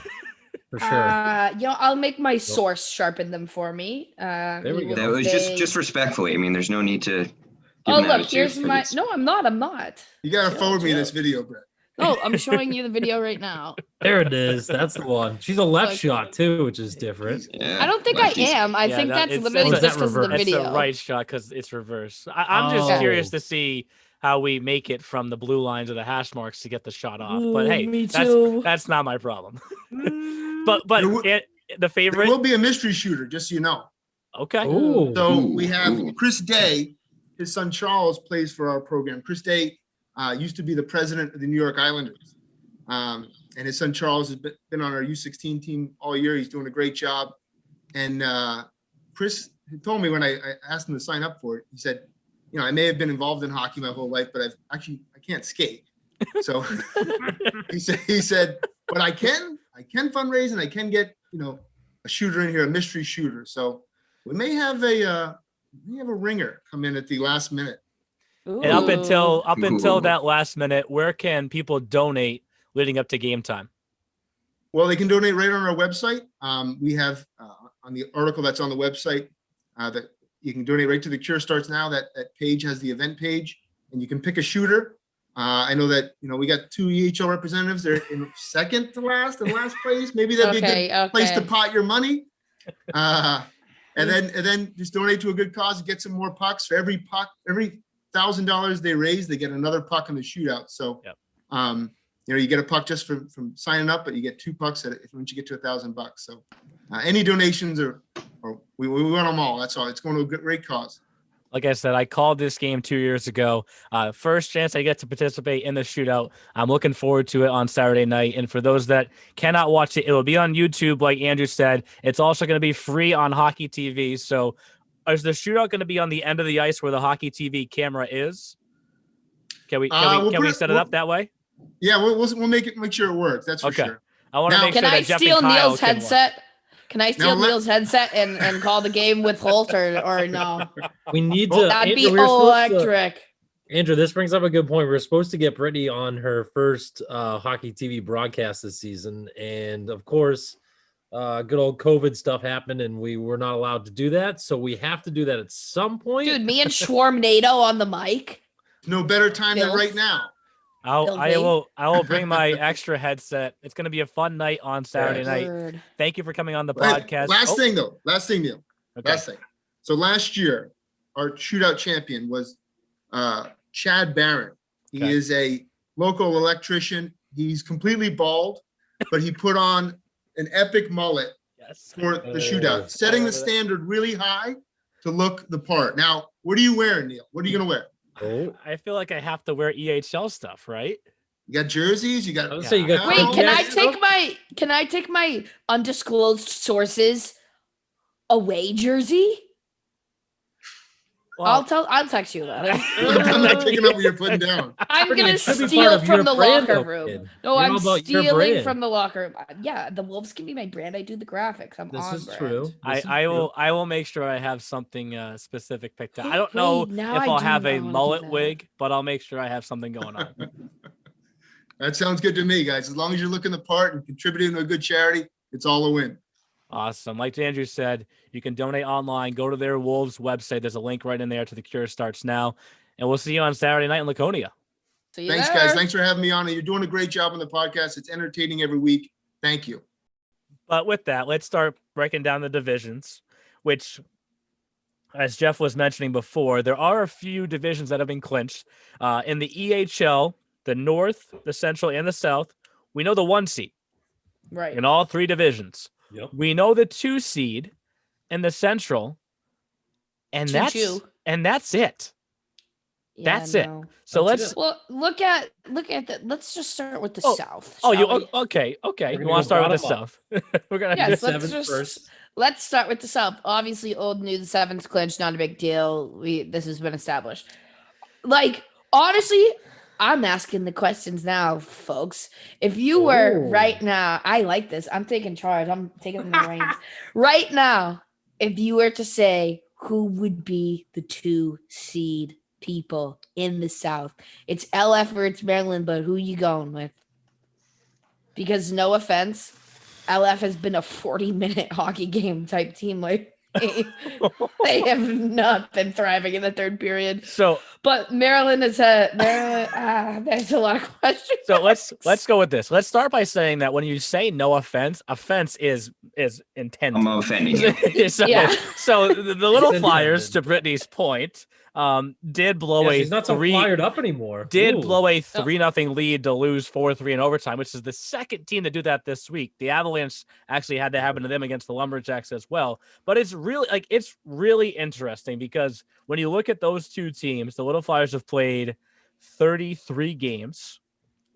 For sure. I'll make my source sharpen them for me. There we go. That was just respectfully. I mean, there's no need to. Oh, look, here's my. No, I'm not. You gotta forward me this video, Brett. Oh, I'm showing you the video right now. There it is. That's the one. She's a left shot too, which is different. Yeah, I don't think I am. I think that's limited just because of the video. It's a right shot because it's reverse. I'm just curious to see how we make it from the blue line to the hash marks to get the shot off. But hey, that's not my problem. but the favorite. There will be a mystery shooter, just so you know. Okay. So we have Chris Day. His son Charles plays for our program. Chris Day used to be the president of the New York Islanders. And his son Charles has been on our U16 team all year. He's doing a great job. And Chris told me when I asked him to sign up for it, he said, I may have been involved in hockey my whole life, but I can't skate. So he said, but I can fundraise and I can get, a shooter in here, a mystery shooter. So we may have a ringer come in at the last minute. And up until that last minute, where can people donate leading up to game time? Well, they can donate right on our website. We have on the article that's on the website that you can donate right to the Cure Starts Now. That page has the event page, and you can pick a shooter. I know that we got 2 EHL representatives. They're in second to last and last place. Maybe that'd be a good place to pot your money. And then just donate to a good cause. Get some more pucks for every puck. Every $1,000 they raise, they get another puck in the shootout. So, you get a puck just from signing up, but you get 2 pucks once you get to $1,000. So, any donations we want them all. That's all. It's going to a great cause. Like I said, I called this game 2 years ago. First chance I get to participate in the shootout. I'm looking forward to it on Saturday night. And for those that cannot watch it, it will be on YouTube, like Andrew said. It's also going to be free on Hockey TV. So is the shootout going to be on the end of the ice where the Hockey TV camera is? Can we set it up that way? Yeah, we'll make sure it works. That's for sure. I want to make sure that Jeff and Kyle Can I steal Neil's headset? Can I steal Neil's headset and call the game with Holt or no? We need to. That'd be electric. Andrew, this brings up a good point. We're supposed to get Brittany on her first Hockey TV broadcast this season. And of course, good old COVID stuff happened and we were not allowed to do that. So we have to do that at some point. Dude, me and Schwarmnado on the mic. No better time than right now. I will bring my extra headset. It's going to be a fun night on Saturday night. Thank you for coming on the podcast. Last thing, Neil. Okay. Last thing. So last year, our shootout champion was Chad Barron. He is a local electrician. He's completely bald, but he put on an epic mullet for the shootout, setting the standard really high to look the part. Now, what are you wearing, Neil? What are you going to wear? I feel like I have to wear EHL stuff, right? You got jerseys. You got. Wait, can I take my undisclosed sources away jersey? Well, I'll text you about it. I'm not picking up what you're putting down. I'm gonna steal from the locker room. No, I'm stealing from the locker room. Yeah, the Wolves can be my brand. I do the graphics. This is true. I will make sure I have something specific picked out. I don't know if I'll have a mullet wig, but I'll make sure I have something going on. That sounds good to me, guys. As long as you're looking the part and contributing to a good charity, it's all a win. Awesome. Like Andrew said, you can donate online. Go to their Wolves website. There's a link right in there to the Cure Starts Now. And we'll see you on Saturday night in Laconia. Thanks, guys. Thanks for having me on. You're doing a great job on the podcast. It's entertaining every week. Thank you. But with that, let's start breaking down the divisions, which, as Jeff was mentioning before, there are a few divisions that have been clinched. In the EHL, the North, the Central, and the South, we know the 1 seed. Right. In all 3 divisions. Yep. We know the 2 seed in the Central, and that's it. Yeah, that's it. So let's look at that. Let's just start with the South. Okay. You want to start with the South? We're gonna do first. Let's start with the South. Obviously, old news. 7th clinch, not a big deal. This has been established. Like honestly, I'm asking the questions now, folks. If you were right now, I like this. I'm taking charge. I'm taking the reins. Right now, if you were to say who would be the 2 seed people in the South, it's LF or it's Maryland, but who you going with? Because no offense, LF has been a 40-minute hockey game type team. Like they have not been thriving in the third period. But Maryland has had there's a lot of questions. So let's go with this. Let's start by saying that when you say no offense, offense is intended. I'm offending you. So the Little Flyers, to Brittany's point, did blow he's not so fired up anymore. Blow a 3-0 lead to lose 4-3 in overtime, which is the second team to do that this week. The Avalanche actually had to happen to them against the Lumberjacks as well. But it's really interesting because when you look at those two teams, the Little Flyers have played 33 games.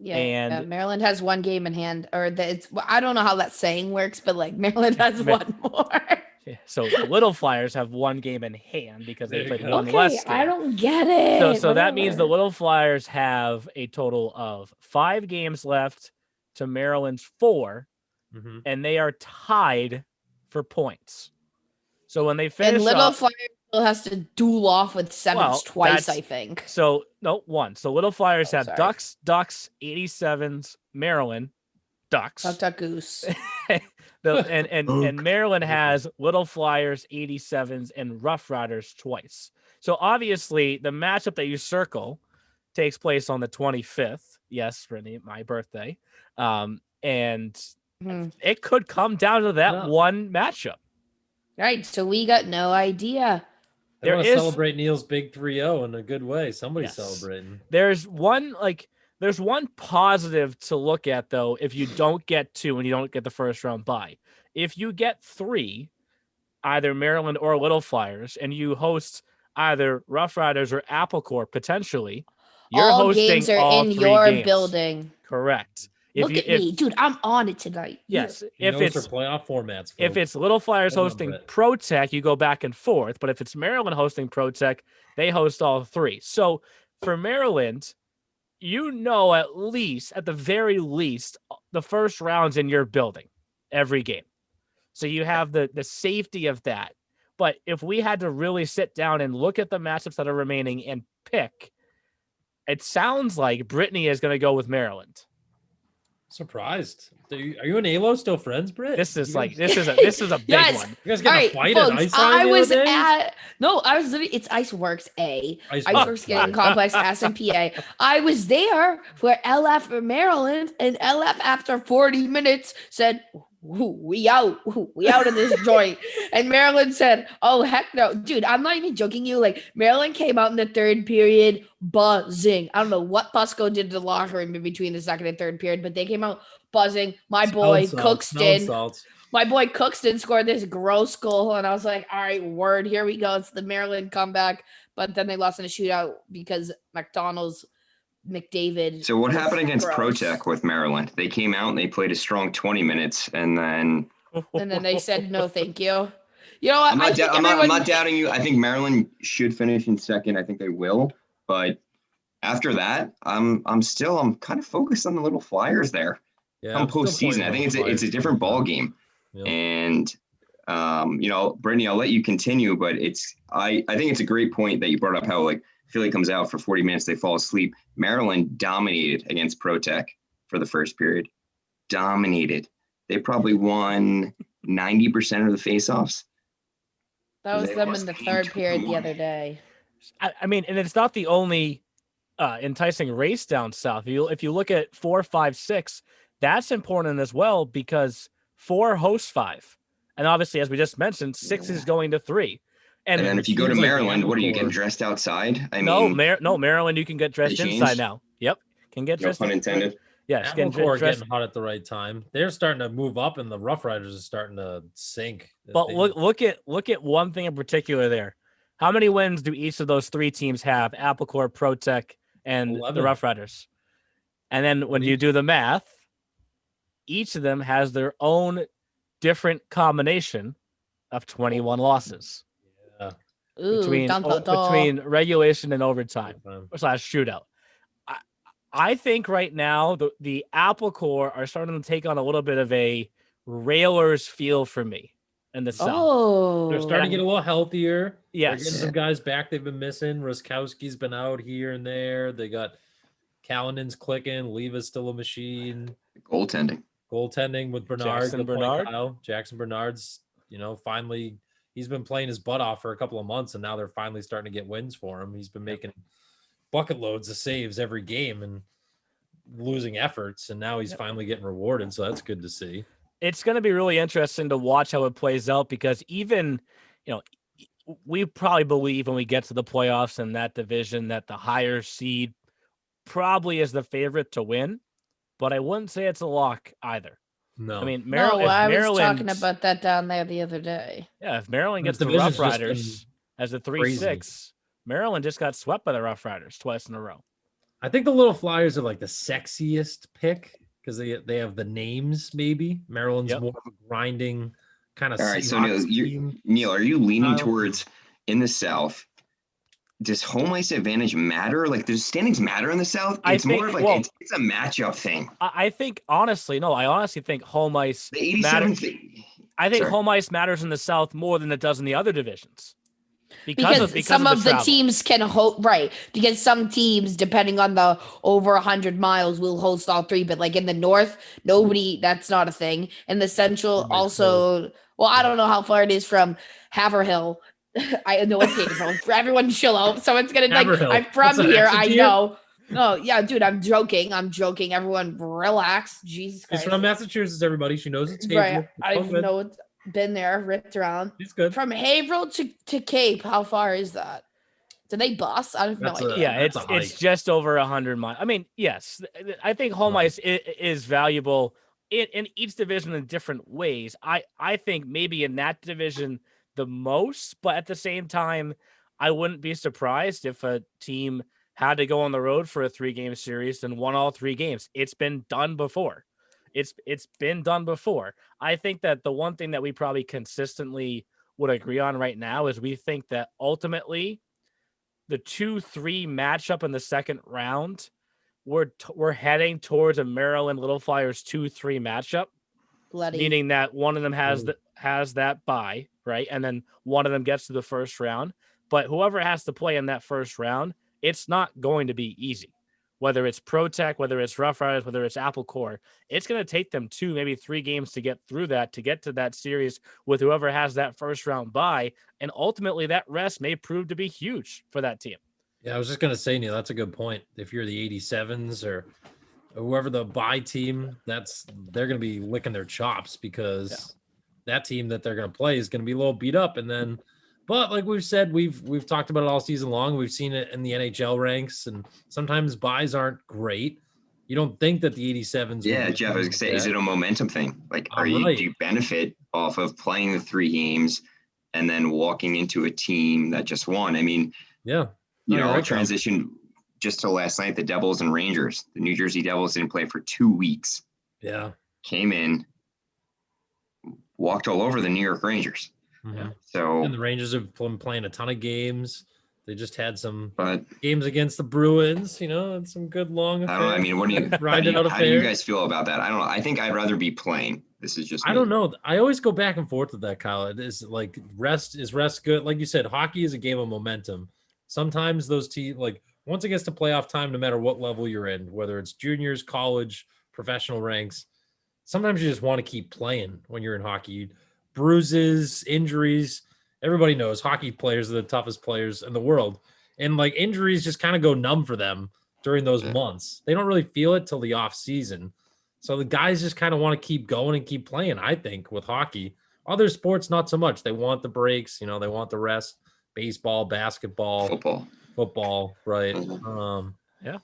And Maryland has 1 game in hand, I don't know how that saying works, but like Maryland has 1 more. So the Little Flyers have 1 game in hand because they played 1 less game. I don't get it. So that means the Little Flyers have a total of 5 games left to Maryland's 4, and they are tied for points. So when they finish, and Little Flyers still has to duel off with Sevens twice, I think. So no, 1. So Little Flyers have Ducks, 87s, Maryland, Ducks. Duck Goose. And Maryland has Little Flyers, 87s, and Rough Riders twice. So obviously the matchup that you circle takes place on the 25th. Yes, Brittany, my birthday. And it could come down to that one matchup. Right. So we got no idea. They want to celebrate Neil's big 3-0 in a good way. Somebody's celebrating. There's one positive to look at, though, if you don't get 2 and you don't get the first round bye. If you get 3, either Maryland or Little Flyers, and you host either Rough Riders or Apple Corp potentially, you're hosting games are all in 3 your games. Building. Correct. Look at me, dude. I'm on it tonight. Yes. If it's playoff formats, folks. If it's Little Flyers hosting Pro Tech, you go back and forth. But if it's Maryland hosting Pro Tech, they host all 3. So for Maryland, at the very least, the first round's in your building every game. So you have the safety of that. But if we had to really sit down and look at the matchups that are remaining and pick, it sounds like Brittany is going to go with Maryland. Surprised. Are you and Alo still friends, Britt? This is a big one. You guys got to fight at Ice it's Iceworks A. Iceworks Skating Complex SMPA. I was there for LF for Maryland, and LF after 40 minutes said, we out of this joint. And Maryland said, oh, heck no. Dude, I'm not even joking you. Like, Maryland came out in the third period buzzing. I don't know what Busco did to the locker room in between the second and third period, but they came out buzzing. My boy Cookston scored this gross goal, and I was like, all right, word, here we go. It's the Maryland comeback. But then they lost in a shootout because McDavid. So what happened against Pro Tech with Maryland? They came out and they played a strong 20 minutes, and then they said no, thank you. You know what? I'm not doubting you. I think Maryland should finish in second. I think they will, but after that, I'm kind of focused on the Little Flyers there. Yeah, come postseason, I think it's a different ball game, and Brittany, I'll let you continue, but I think it's a great point that you brought up how like Philly comes out for 40 minutes, they fall asleep. Maryland dominated against Pro Tech for the first period. Dominated. They probably won 90% of the faceoffs. That was them in the third period the other day. I mean, and it's not the only enticing race down south. If you look at 4, 5, 6, that's important as well because 4 hosts 5. And obviously, as we just mentioned, 6 is going to 3. And then if you go to Maryland, what are you getting dressed outside? Maryland, you can get dressed inside now. Yep, can get dressed. No pun intended. Yes, getting hot at the right time. They're starting to move up, and the Rough Riders are starting to sink. But look at one thing in particular there. How many wins do each of those 3 teams have? Apple Corp, Pro Tech, and 11. The Rough Riders. And then when you do the math, each of them has their own different combination of 21 losses. Ooh, between regulation and overtime / shootout. I think right now the Apple Corps are starting to take on a little bit of a Railers feel for me in the South. Oh, They're starting to get a little healthier. Yes. They're getting some guys back they've been missing. Ruskowski's been out here and there. They got Callanan's clicking. Leva's still a machine. Goaltending with Bernard. Jackson Bernard's, finally he's been playing his butt off for a couple of months, and now they're finally starting to get wins for him. He's been making bucket loads of saves every game and losing efforts, and now he's finally getting rewarded. So that's good to see. It's going to be really interesting to watch how it plays out, because even, we probably believe when we get to the playoffs in that division that the higher seed probably is the favorite to win, but I wouldn't say it's a lock either. No, I mean, I was talking about that down there the other day. Yeah, if Maryland gets the Rough Riders as a 3-6, Maryland just got swept by the Rough Riders twice in a row. I think the Little Flyers are like the sexiest pick because they have the names. Maybe Maryland's more of a grinding kind of. All right, so Neil, are you leaning towards in the South? Does home ice advantage matter? Like, does standings matter in the South? It's more of like it's a matchup thing. I think honestly think home ice. The 87 thing. I think home ice matters in the South more than it does in the other divisions. Because some of the teams can host, right? Because some teams, depending on the over 100 miles, will host all three. But like in the North, that's not a thing. In the Central, also, well, I don't know how far it is from Haverhill. I know it's Haverhill. For everyone, chill out. Someone's gonna Haverhill. I'm from here. I know. No, yeah, dude, I'm joking. Everyone, relax. Jesus Christ. She's from Massachusetts. Everybody, she knows it's Haverhill. Right. I know it's been there, ripped around. It's good. From Haverhill to Cape, how far is that? Do they bus? I have no idea. It's just over 100 miles. I mean, yes, I think home ice is valuable in each division in different ways. I think maybe in that division the most, but at the same time, I wouldn't be surprised if a team had to go on the road for a 3-game series and won all 3 games. It's been done before. It's been done before. I think that the one thing that we probably consistently would agree on right now is we think that ultimately the 2-3 matchup in the second round, we're heading towards a Maryland Little Flyers 2-3 matchup, meaning that one of them has that bye, right? And then one of them gets to the first round. But whoever has to play in that first round, it's not going to be easy. Whether it's Pro Tech, whether it's Rough Riders, whether it's Apple Corps, it's going to take them 2, maybe 3 games to get through that, to get to that series with whoever has that first round bye. And ultimately, that rest may prove to be huge for that team. Yeah, I was just going to say, Neil, that's a good point. If you're the 87s or whoever the bye team, they're going to be licking their chops because that team that they're going to play is going to be a little beat up. And then, but like we've said, we've talked about it all season long. We've seen it in the NHL ranks, and sometimes buys aren't great. You don't think that the 87s. Yeah, Jeff, I was going to say, is it a momentum thing? Like, do you benefit off of playing the 3 games and then walking into a team that just won? I mean, transition just to last night, the Devils and Rangers. The New Jersey Devils didn't play for 2 weeks. Yeah. Came in, walked all over the New York Rangers. Mm-hmm. So, and the Rangers have been playing a ton of games. They just had some games against the Bruins, and some good long affairs. I don't know. I mean, what do you, how do you guys feel about that? I don't know. I think I'd rather be playing. This is just I don't know. I always go back and forth with that, Kyle. It is like rest good. Like you said, hockey is a game of momentum. Sometimes those teams, like once it gets to playoff time, no matter what level you're in, whether it's juniors, college, professional ranks, sometimes you just want to keep playing when you're in hockey. Bruises, injuries, everybody knows hockey players are the toughest players in the world. And like injuries just kind of go numb for them during those months. They don't really feel it till the off season. So the guys just kind of want to keep going and keep playing, I think, with hockey. Other sports, not so much. They want the breaks, they want the rest. Baseball, basketball, football, right? Yeah.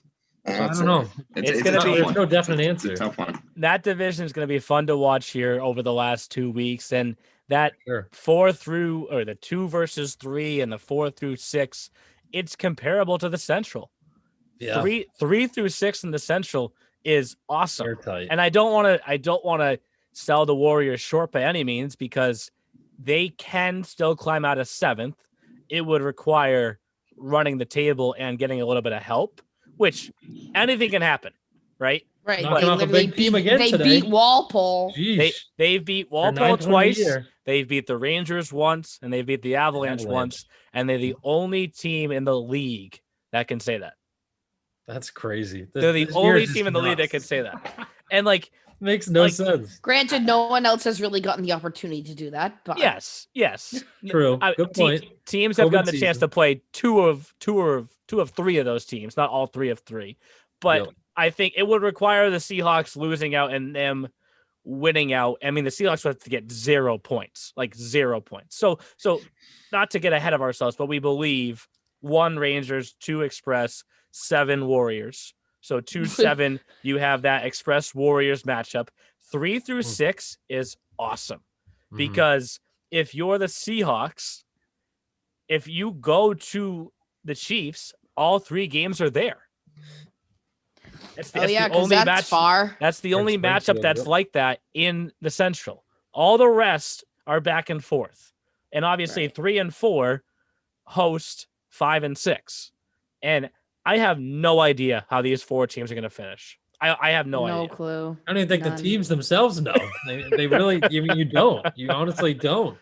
I don't know. It's going to be no definite answer. It's a tough one. That division is going to be fun to watch here over the last 2 weeks, and that 4 through or the 2 versus 3 and the 4 through 6, it's comparable to the Central. Yeah, 3 through 6 in the Central is awesome. Airtight. And I don't want to sell the Warriors short by any means because they can still climb out of 7th. It would require running the table and getting a little bit of help, which anything can happen, right? Right. Knocking They off a literally big team beat, again they today. beat Walpole. Jeez. They've beat Their Walpole ninth win of the twice. year. They've beat the Rangers once, and they beat the Avalanche once, and they're the only team in the league that can say that. That's crazy. They're the only team in the league that can say that. And like, makes no sense. Granted, no one else has really gotten the opportunity to do that. But yes. True. Good point. Teams have COVID gotten the chance season. to play two of three of those teams, not all three of three. But Yep. I think it would require the Seahawks losing out and them winning out. I mean, the Seahawks would have to get 0 points, like 0 points. So not to get ahead of ourselves, but we believe 1 Rangers, 2 Express, 7 Warriors. So 2-7, you have that Express Warriors matchup. 3 through 6 is awesome because if you're the Seahawks, if you go to the Chiefs, all 3 games are there. That's the only that's far. That's the only matchup that's like that in the Central. All the rest are back and forth. And obviously 3 and 4 host 5 and 6. And I have no idea how these 4 teams are going to finish. I have no idea. No clue. I don't even think the teams themselves know. They really, you don't. You honestly don't.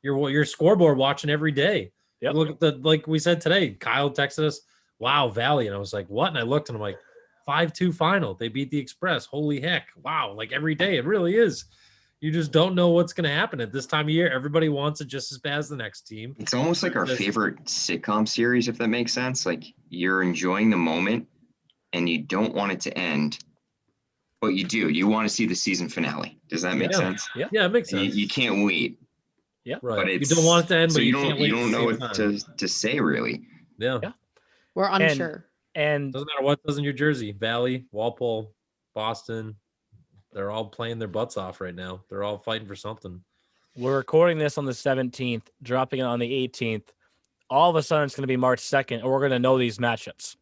You're scoreboard watching every day. Yep. Look at like we said today, Kyle texted us, wow, Valley. And I was like, what? And I looked and I'm like, 5-2 final. They beat the Express. Holy heck. Wow. Like every day. It really is. You just don't know what's going to happen at this time of year. Everybody wants it just as bad as the next team. It's almost like our favorite sitcom series, if that makes sense. Like you're enjoying the moment and you don't want it to end, but you do. You want to see the season finale. Does that make sense? Yeah, it makes sense. You can't wait. Yeah. Right. But You don't want it to end, so but you can't don't wait you don't at the know same what time. to say really. Yeah. We're unsure. And doesn't matter what does in New Jersey, Valley, Walpole, Boston. They're all playing their butts off right now. They're all fighting for something. we're recording this on the 17th, dropping it on the 18th. All of a sudden, it's going to be March 2nd, and we're going to know these matchups.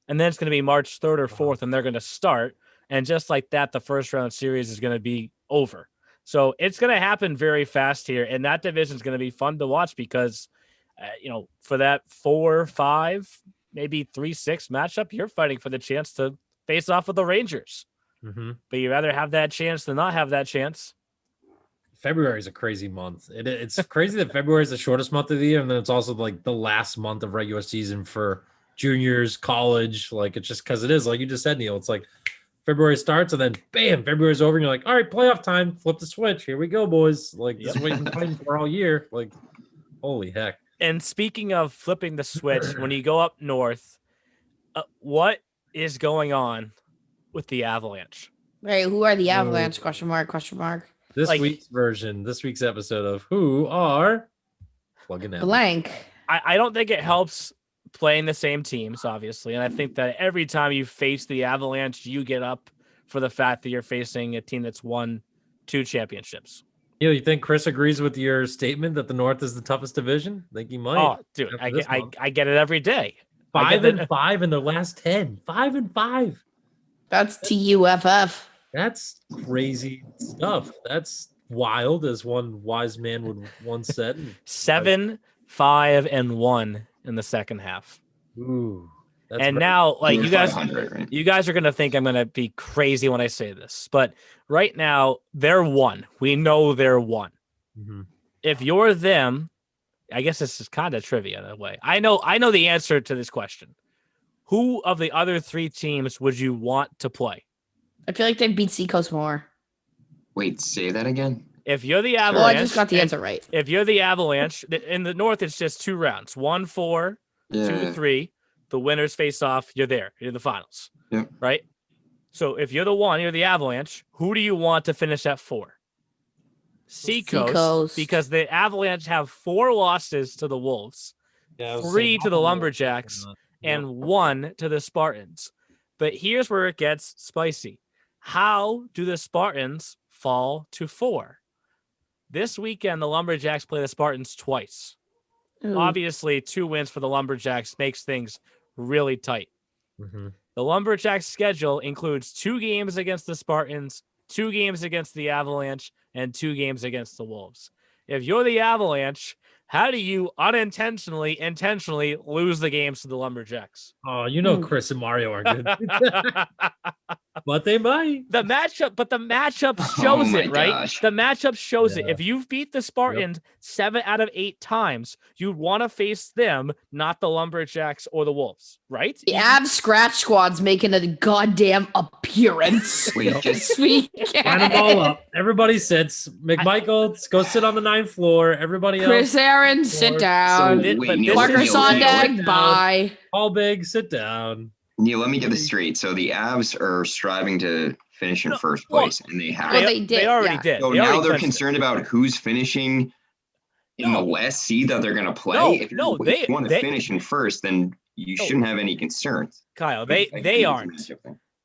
And then it's going to be March 3rd or 4th, and they're going to start. And just like that, the first round series is going to be over. So it's going to happen very fast here. And that division is going to be fun to watch because, for that 4-5, maybe 3-6 matchup, you're fighting for the chance to face off with the Rangers. Mm-hmm. But you'd rather have that chance than not have that chance. February is a crazy month. It's crazy that February is the shortest month of the year, and then it's also like the last month of regular season for juniors, college. Like it's just because it is, like you just said, Neil. It's like February starts, and then bam, February's over, and you're like, all right, playoff time. Flip the switch. Here we go, boys. Like this is what you've been fighting for all year. Like, holy heck. And speaking of flipping the switch, when you go up north, what is going on with the Avalanche? Right, who are the Avalanche? Question mark. This week's episode of Who Are Plugging Out. Blank. I don't think it helps playing the same teams, obviously. And I think that every time you face the Avalanche, you get up for the fact that you're facing a team that's won 2 championships. You think Chris agrees with your statement that the North is the toughest division? I think he might. Oh, dude, I get it every day. 5-5 in their last 10. 5-5. That's TUFF. That's crazy stuff. That's wild, as one wise man would once said. 7-5-1 in the second half. Ooh. And now, like you guys are gonna think I'm gonna be crazy when I say this, but right now they're 1. We know they're 1. Mm-hmm. If you're them, I guess this is kind of trivia in a way. I know the answer to this question. Who of the other 3 teams would you want to play? I feel like they beat Seacoast more. Wait, say that again. If you're the Avalanche, I just got the answer right. If you're the Avalanche, in the North, it's just 2 rounds: 1-4, 2-3. The winners face off. You're there. You're in the finals. Yeah. Right. So if you're the 1, you're the Avalanche. Who do you want to finish at 4? Seacoast, because the Avalanche have 4 losses to the Wolves, 3 to the Lumberjacks, and 1 to the Spartans. But here's where it gets spicy. How do the Spartans fall to 4? This weekend, the Lumberjacks play the Spartans twice. Ooh. Obviously, 2 wins for the Lumberjacks makes things really tight. Mm-hmm. The Lumberjacks' schedule includes 2 games against the Spartans, 2 games against the Avalanche, and 2 games against the Wolves. If you're the Avalanche, how do you intentionally lose the games to the Lumberjacks? Oh, Chris and Mario are good. But they might. The matchup shows it, right? Gosh. The matchup shows it. If you've beat the Spartans 7 out of 8 times, you want to face them, not the Lumberjacks or the Wolves, right? The Avs scratch squad's making a goddamn appearance. Wait, just Line them all up. Everybody sits. McMichael, go sit on the 9th floor. Everybody else. Chris Aaron, sit down. Neil, Parker Neil, Sondag, bye. Paul Big, sit down. Neil, let me get this straight. So the Avs are striving to finish in first place, and they have. Well, they did. They already did. So They now already they're clinched it. concerned about who's finishing in the last seed that they're going to play. If you want to finish in first, then you shouldn't have any concerns. Kyle, they aren't.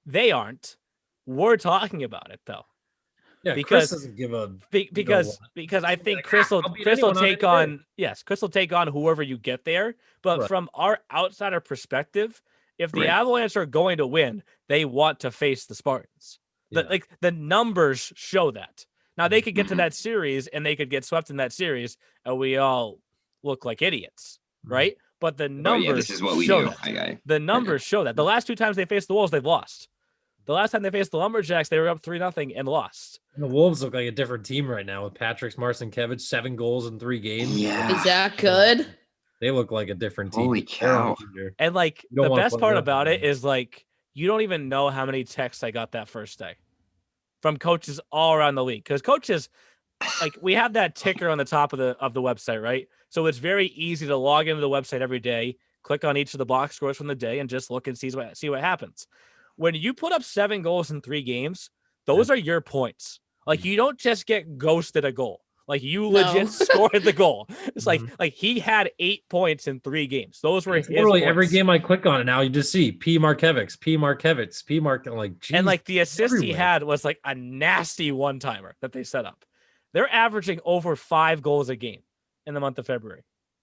They aren't. We're talking about it though. Yeah, because Chris doesn't give a because I think Chris will take on Chris will take on whoever you get there. But from our outsider perspective, if the Avalanche are going to win, they want to face the Spartans. The numbers show that. Now they could get to that series and they could get swept in that series, and we all look like idiots, right? But the numbers this is what we show do. that. The numbers show that. The last 2 times they faced the Wolves, they've lost. The last time they faced the Lumberjacks, they were up 3-0 and lost. The Wolves look like a different team right now with Patrick Marcinkevich, 7 goals in 3 games. Yeah. Is that good? They look like a different team. Holy cow. And like the best part about it is like you don't even know how many texts I got that first day from coaches all around the league. Because coaches, like we have that ticker on the top of the website, right? So it's very easy to log into the website every day, click on each of the box scores from the day, and just look and see what happens. When you put up 7 goals in 3 games, those are your points. Like you don't just get ghosted a goal. Like you legit scored the goal. It's like he had 8 points in 3 games. Those were literally his every points. game I click on it now. You just see P. Markevich. Like, geez, and like the assist everywhere. he had was like a nasty one-timer that they set up. They're averaging over 5 goals a game in the month of February.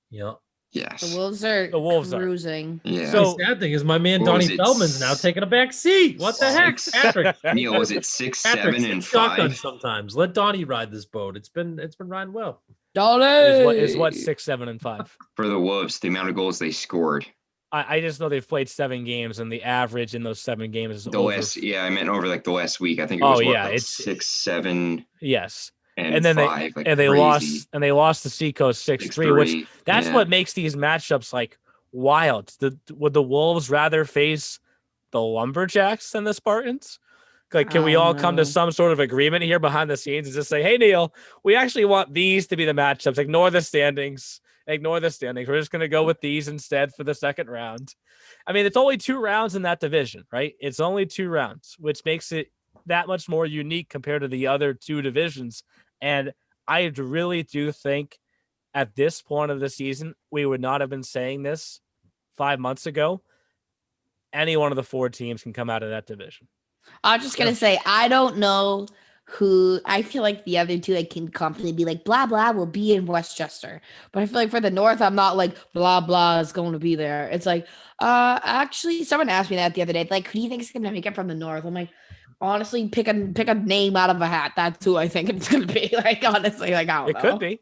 Yeah. Yes. The Wolves are cruising. Yeah. So the sad thing is my man Donnie Feldman's now taking a back seat. What the heck, Patrick? Neil, was it 6, Patrick, 7, and shotgun 5? sometimes. Let Donnie ride this boat. It's been riding well. Donnie Is what 6, 7, and 5 For the Wolves, the amount of goals they scored. I just know they've played 7 games, and the average in those 7 games is I meant over like the last week. I think it was it's 6, 7. Yes. And then 5, they lost to Seacoast 6-3, which that's what makes these matchups like wild. Would the Wolves rather face the Lumberjacks than the Spartans? Like, can we all come to some sort of agreement here behind the scenes and just say, hey, Neil, we actually want these to be the matchups. Ignore the standings. We're just going to go with these instead for the second round. I mean, it's only 2 rounds in that division, right? It's only 2 rounds, which makes it that much more unique compared to the other 2 divisions. And I really do think at this point of the season, we would not have been saying this 5 months ago. Any one of the 4 teams can come out of that division. I'm just going to say, I don't know who. I feel like the other 2 I can confidently be like, blah, blah, will be in Westchester. But I feel like for the North, I'm not like, blah, blah is going to be there. It's like, actually, someone asked me that the other day. Like, who do you think is going to make it from the North? I'm like, honestly, pick a name out of a hat. That's who I think it's going to be. Like, honestly, like, I don't know. It could be.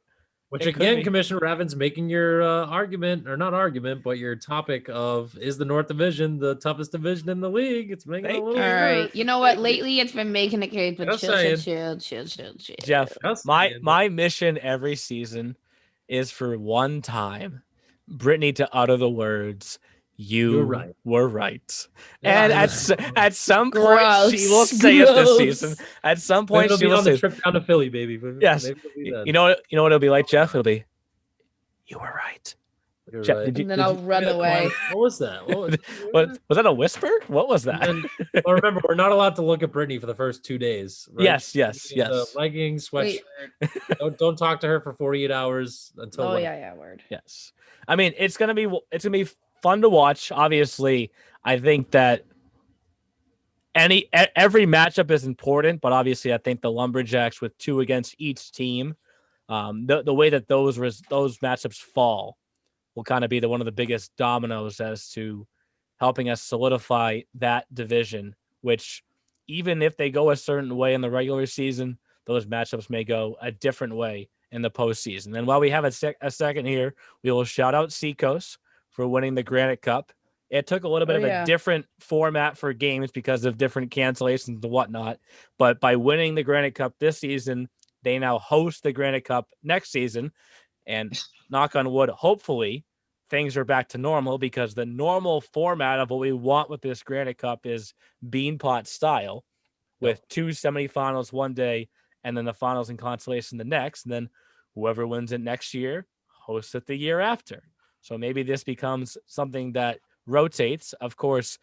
Which again, Commissioner Ravin's making your argument, or not argument, but your topic of, is the North Division the toughest division in the league? It's making it a little all right. You know what? Lately, it's been making a case, but chill. Jeff, my mission every season is for one time, Brittany to utter the words, You were right. And at some point, she will say it this season. At some point, she will say the trip down to Philly, baby. Yes. You know what it'll be like, Jeff? It'll be, you were right. Jeff, and then I'll run away. What was that? Was that a whisper? What was that? Well, remember, we're not allowed to look at Brittany for the first 2 days. Right? Yes. Leggings, sweatshirt. Don't talk to her for 48 hours until. Word. Yes. I mean, it's gonna be fun to watch. Obviously, I think that every matchup is important, but obviously, I think the Lumberjacks with 2 against each team, the way that those matchups fall will kind of be one of the biggest dominoes as to helping us solidify that division, which even if they go a certain way in the regular season, those matchups may go a different way in the postseason. And while we have a second here, we will shout out Seacoast for winning the Granite Cup. It took a little bit of a different format for games because of different cancellations and whatnot. But by winning the Granite Cup this season, they now host the Granite Cup next season. And knock on wood, hopefully things are back to normal, because the normal format of what we want with this Granite Cup is Beanpot style, with 2 semifinals one day and then the finals and consolation the next. And then whoever wins it next year hosts it the year after. So maybe this becomes something that rotates. Of course,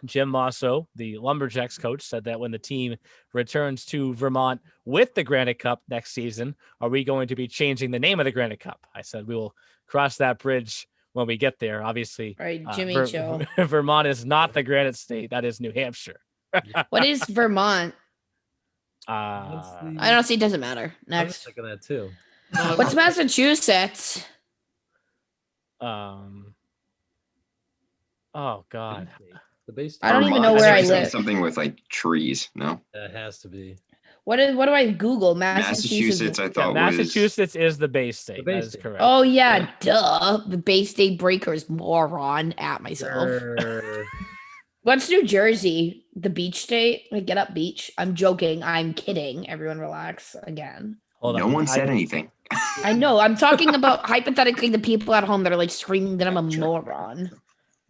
Jim Mosso, the Lumberjacks coach, said that when the team returns to Vermont with the Granite Cup next season, are we going to be changing the name of the Granite Cup? I said we will cross that bridge when we get there. Obviously, All right, Jimmy Joe. Vermont is not the Granite State. That is New Hampshire. What is Vermont? I I don't see. It doesn't matter. I was Next. thinking that too. What's Massachusetts? Oh God. The base. I don't even know where I live. Something with like trees. No, That has to be. What do I Google? Massachusetts. I thought Massachusetts is the Bay State. The Bay That is State. correct. Oh yeah, duh. The Bay State Breakers, moron. At myself. What's New Jersey? The beach state? Like, get up, beach. I'm joking. I'm kidding. Everyone relax again. Hold no on. one said anything. I know. I'm talking about hypothetically the people at home that are like screaming that I'm a moron.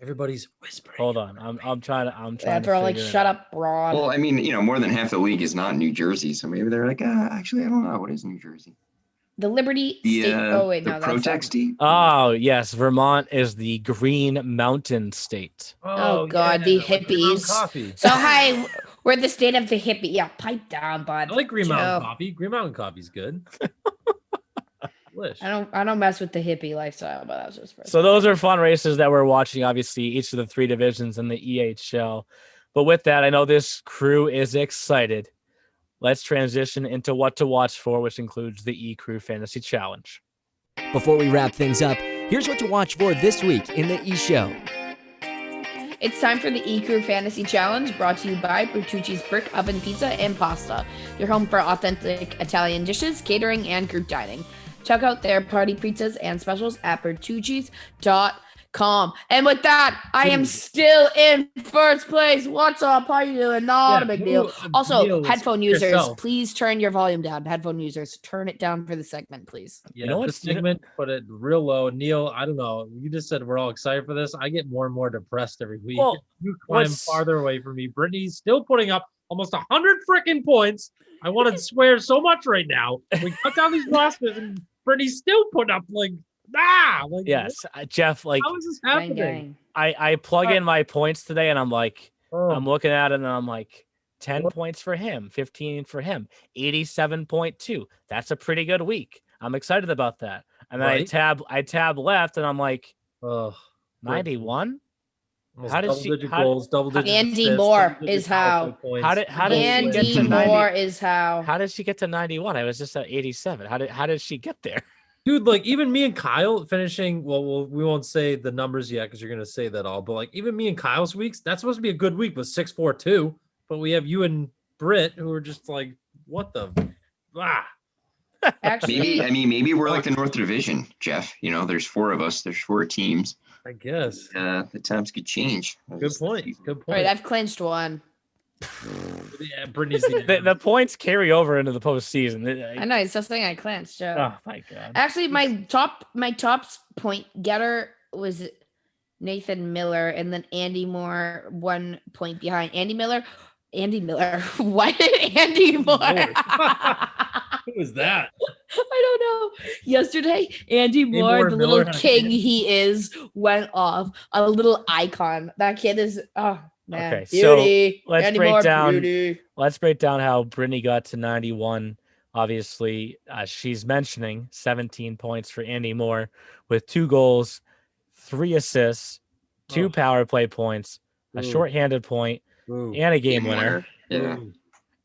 Everybody's whispering. Hold on. I'm trying to. Yeah, they're all like, figure it shut out. up, Ron. Well, I mean, more than half the league is not New Jersey, so maybe they're like, actually, I don't know. What is New Jersey? The Liberty The State. Oh wait, the no, that's Protex team. Oh yes, Vermont is the Green Mountain State. Oh, God, the like Green Mountain hippies. Coffee. So hi, we're the state of the hippie. Yeah, pipe down, bud. I like Green Mountain Joe. Coffee. Green Mountain Coffee's good. Delish. I don't mess with the hippie lifestyle, but that's just So those are fun races that we're watching. Obviously, each of the 3 divisions in the EHL. But with that, I know this crew is excited. Let's transition into what to watch for, which includes the E-Crew Fantasy Challenge. Before we wrap things up, here's what to watch for this week in the E-Show. It's time for the E-Crew Fantasy Challenge, brought to you by Bertucci's Brick Oven Pizza and Pasta, your home for authentic Italian dishes, catering, and group dining. Check out their party pizzas and specials at bertucci's.com. And with that, I am still in first place. What's up? How you doing? Not a big deal. Also, headphone users, please turn your volume down. Headphone users, turn it down for the segment, please. Yeah, You know the what's- segment, put it real low. Neil, I don't know. You just said we're all excited for this. I get more and more depressed every week. Well, You climb what's- farther away from me. Brittany's still putting up almost 100 freaking points. I want to swear so much right now. We cut down these rosters, and Brittany's still putting up like Yes, Jeff, like how is this Gang, happening? gang. I plug in my points today and I'm like, Oh, I'm looking at it and I'm like, 10 What? points for him, 15 for him, 87.2. That's a pretty good week. I'm excited about that. And then Right. I tab left and I'm like, oh, 91? almost How did she- double-digit how- goals, double-digit Andy assists, Moore double-digit is power how. play points. How did she get Andy to 90? Moore is how. How did she get to 91? I was just at 87. How did she get there? Dude, like even me and Kyle finishing, well, we won't say the numbers yet because you're gonna say that all, but like even me and Kyle's weeks, that's supposed to be a good week with 6-4-2, but we have you and Britt who are just like, what the Actually, Maybe we're like the North Division, Jeff. There's 4 of us. There's 4 teams. I guess. The times could change. Good point. Good all point. right, I've clinched one. Yeah, Brittany's the The points carry over into the postseason. I know it's just thing I clinched. Joe. Oh my god. Actually, my top point getter was Nathan Miller, and then Andy Moore 1 point behind Andy Miller. Why did Andy Moore? Who was that? I don't know. Yesterday, Andy Moore, Moore the Miller little had a king kid. he is, went off. A little icon. That kid is man. Okay, so Beauty. let's Andy break Moore, down- beauty. Let's break down how Brittany got to 91. Obviously, she's mentioning 17 points for Andy Moore with 2 goals, 3 assists, 2 Oh. power play points, a Ooh. shorthanded point, Ooh. and a game winner. Yeah. Ooh.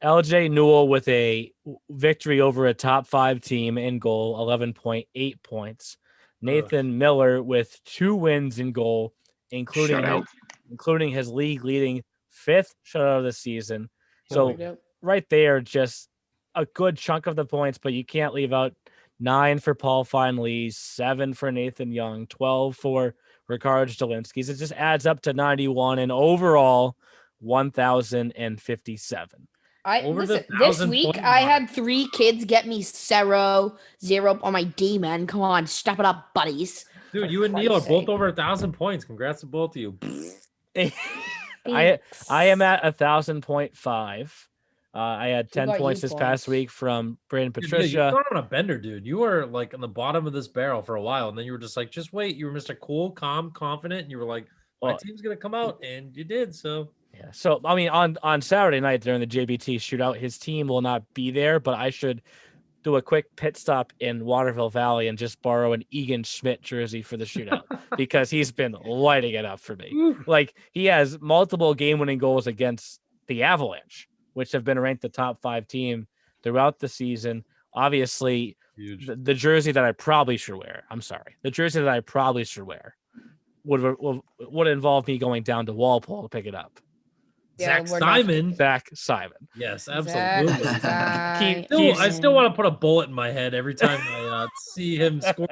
LJ Newell with a victory over a top 5 team in goal, 11.8 points. Nathan Miller with 2 wins in goal, including his league leading 5th shutout of the season. So Yep. right there, just a good chunk of the points, but you can't leave out 9 for Paul Feinley, 7 for Nathan Young, 12 for Ricardo Stolinski's. It just adds up to 91 and overall 1,057. This week I had 3 kids get me 0 on my D-men. Come on, step it up, buddies. Dude, you and Neil are both over 1,000 points. Congrats to both of you. I am at 1,000.5. I had 10 points this past week from Brandon Patricia. You're going on a bender, dude. You were like on the bottom of this barrel for a while, and then you were just like, just wait. You were Mr. Cool, calm, confident, and you were like, my team's gonna come out, and you did. So yeah. So I mean, on Saturday night during the JBT shootout, his team will not be there, but I should do a quick pit stop in Waterville Valley and just borrow an Egan Schmidt jersey for the shootout because he's been lighting it up for me. Like, he has multiple game-winning goals against the Avalanche, which have been ranked the top 5 team throughout the season. Obviously, the jersey that I probably should wear, would involve me going down to Walpole to pick it up. Yeah, Zach Simon. Yes, absolutely. I still want to put a bullet in my head every time I see him score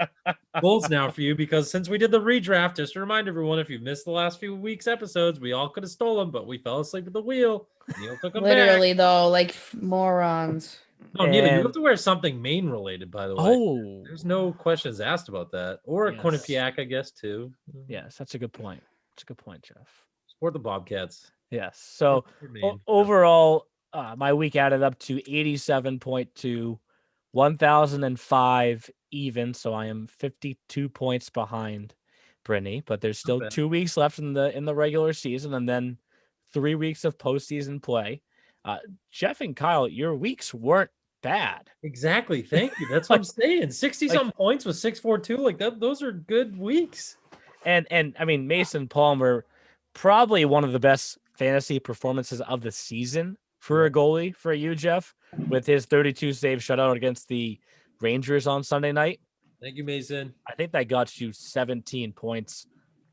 goals now for you, because since we did the redraft, just to remind everyone, if you missed the last few weeks' episodes, we all could have stolen, but we fell asleep at the wheel. Neil took them literally back. Though, like morons. No, Neil, you have to wear something Maine related, by the way. Oh, there's no questions asked about that. Or a Quinnipiac, I guess, too. Yes, that's a good point. That's a good point, Jeff. Support the Bobcats. Yes. So overall, my week added up to 87.2, 1,005 even. So I am 52 points behind Brittany, but there's still 2 weeks left in the regular season, and then 3 weeks of postseason play. Jeff and Kyle, your weeks weren't bad. Exactly. Thank you. That's what I'm saying. 60-something points with 642. Like that, those are good weeks. And I mean, Mason Palmer, probably one of the best fantasy performances of the season for a goalie for you, Jeff, with his 32 save shutout against the Rangers on Sunday night. Thank you, Mason. I think that got you 17 points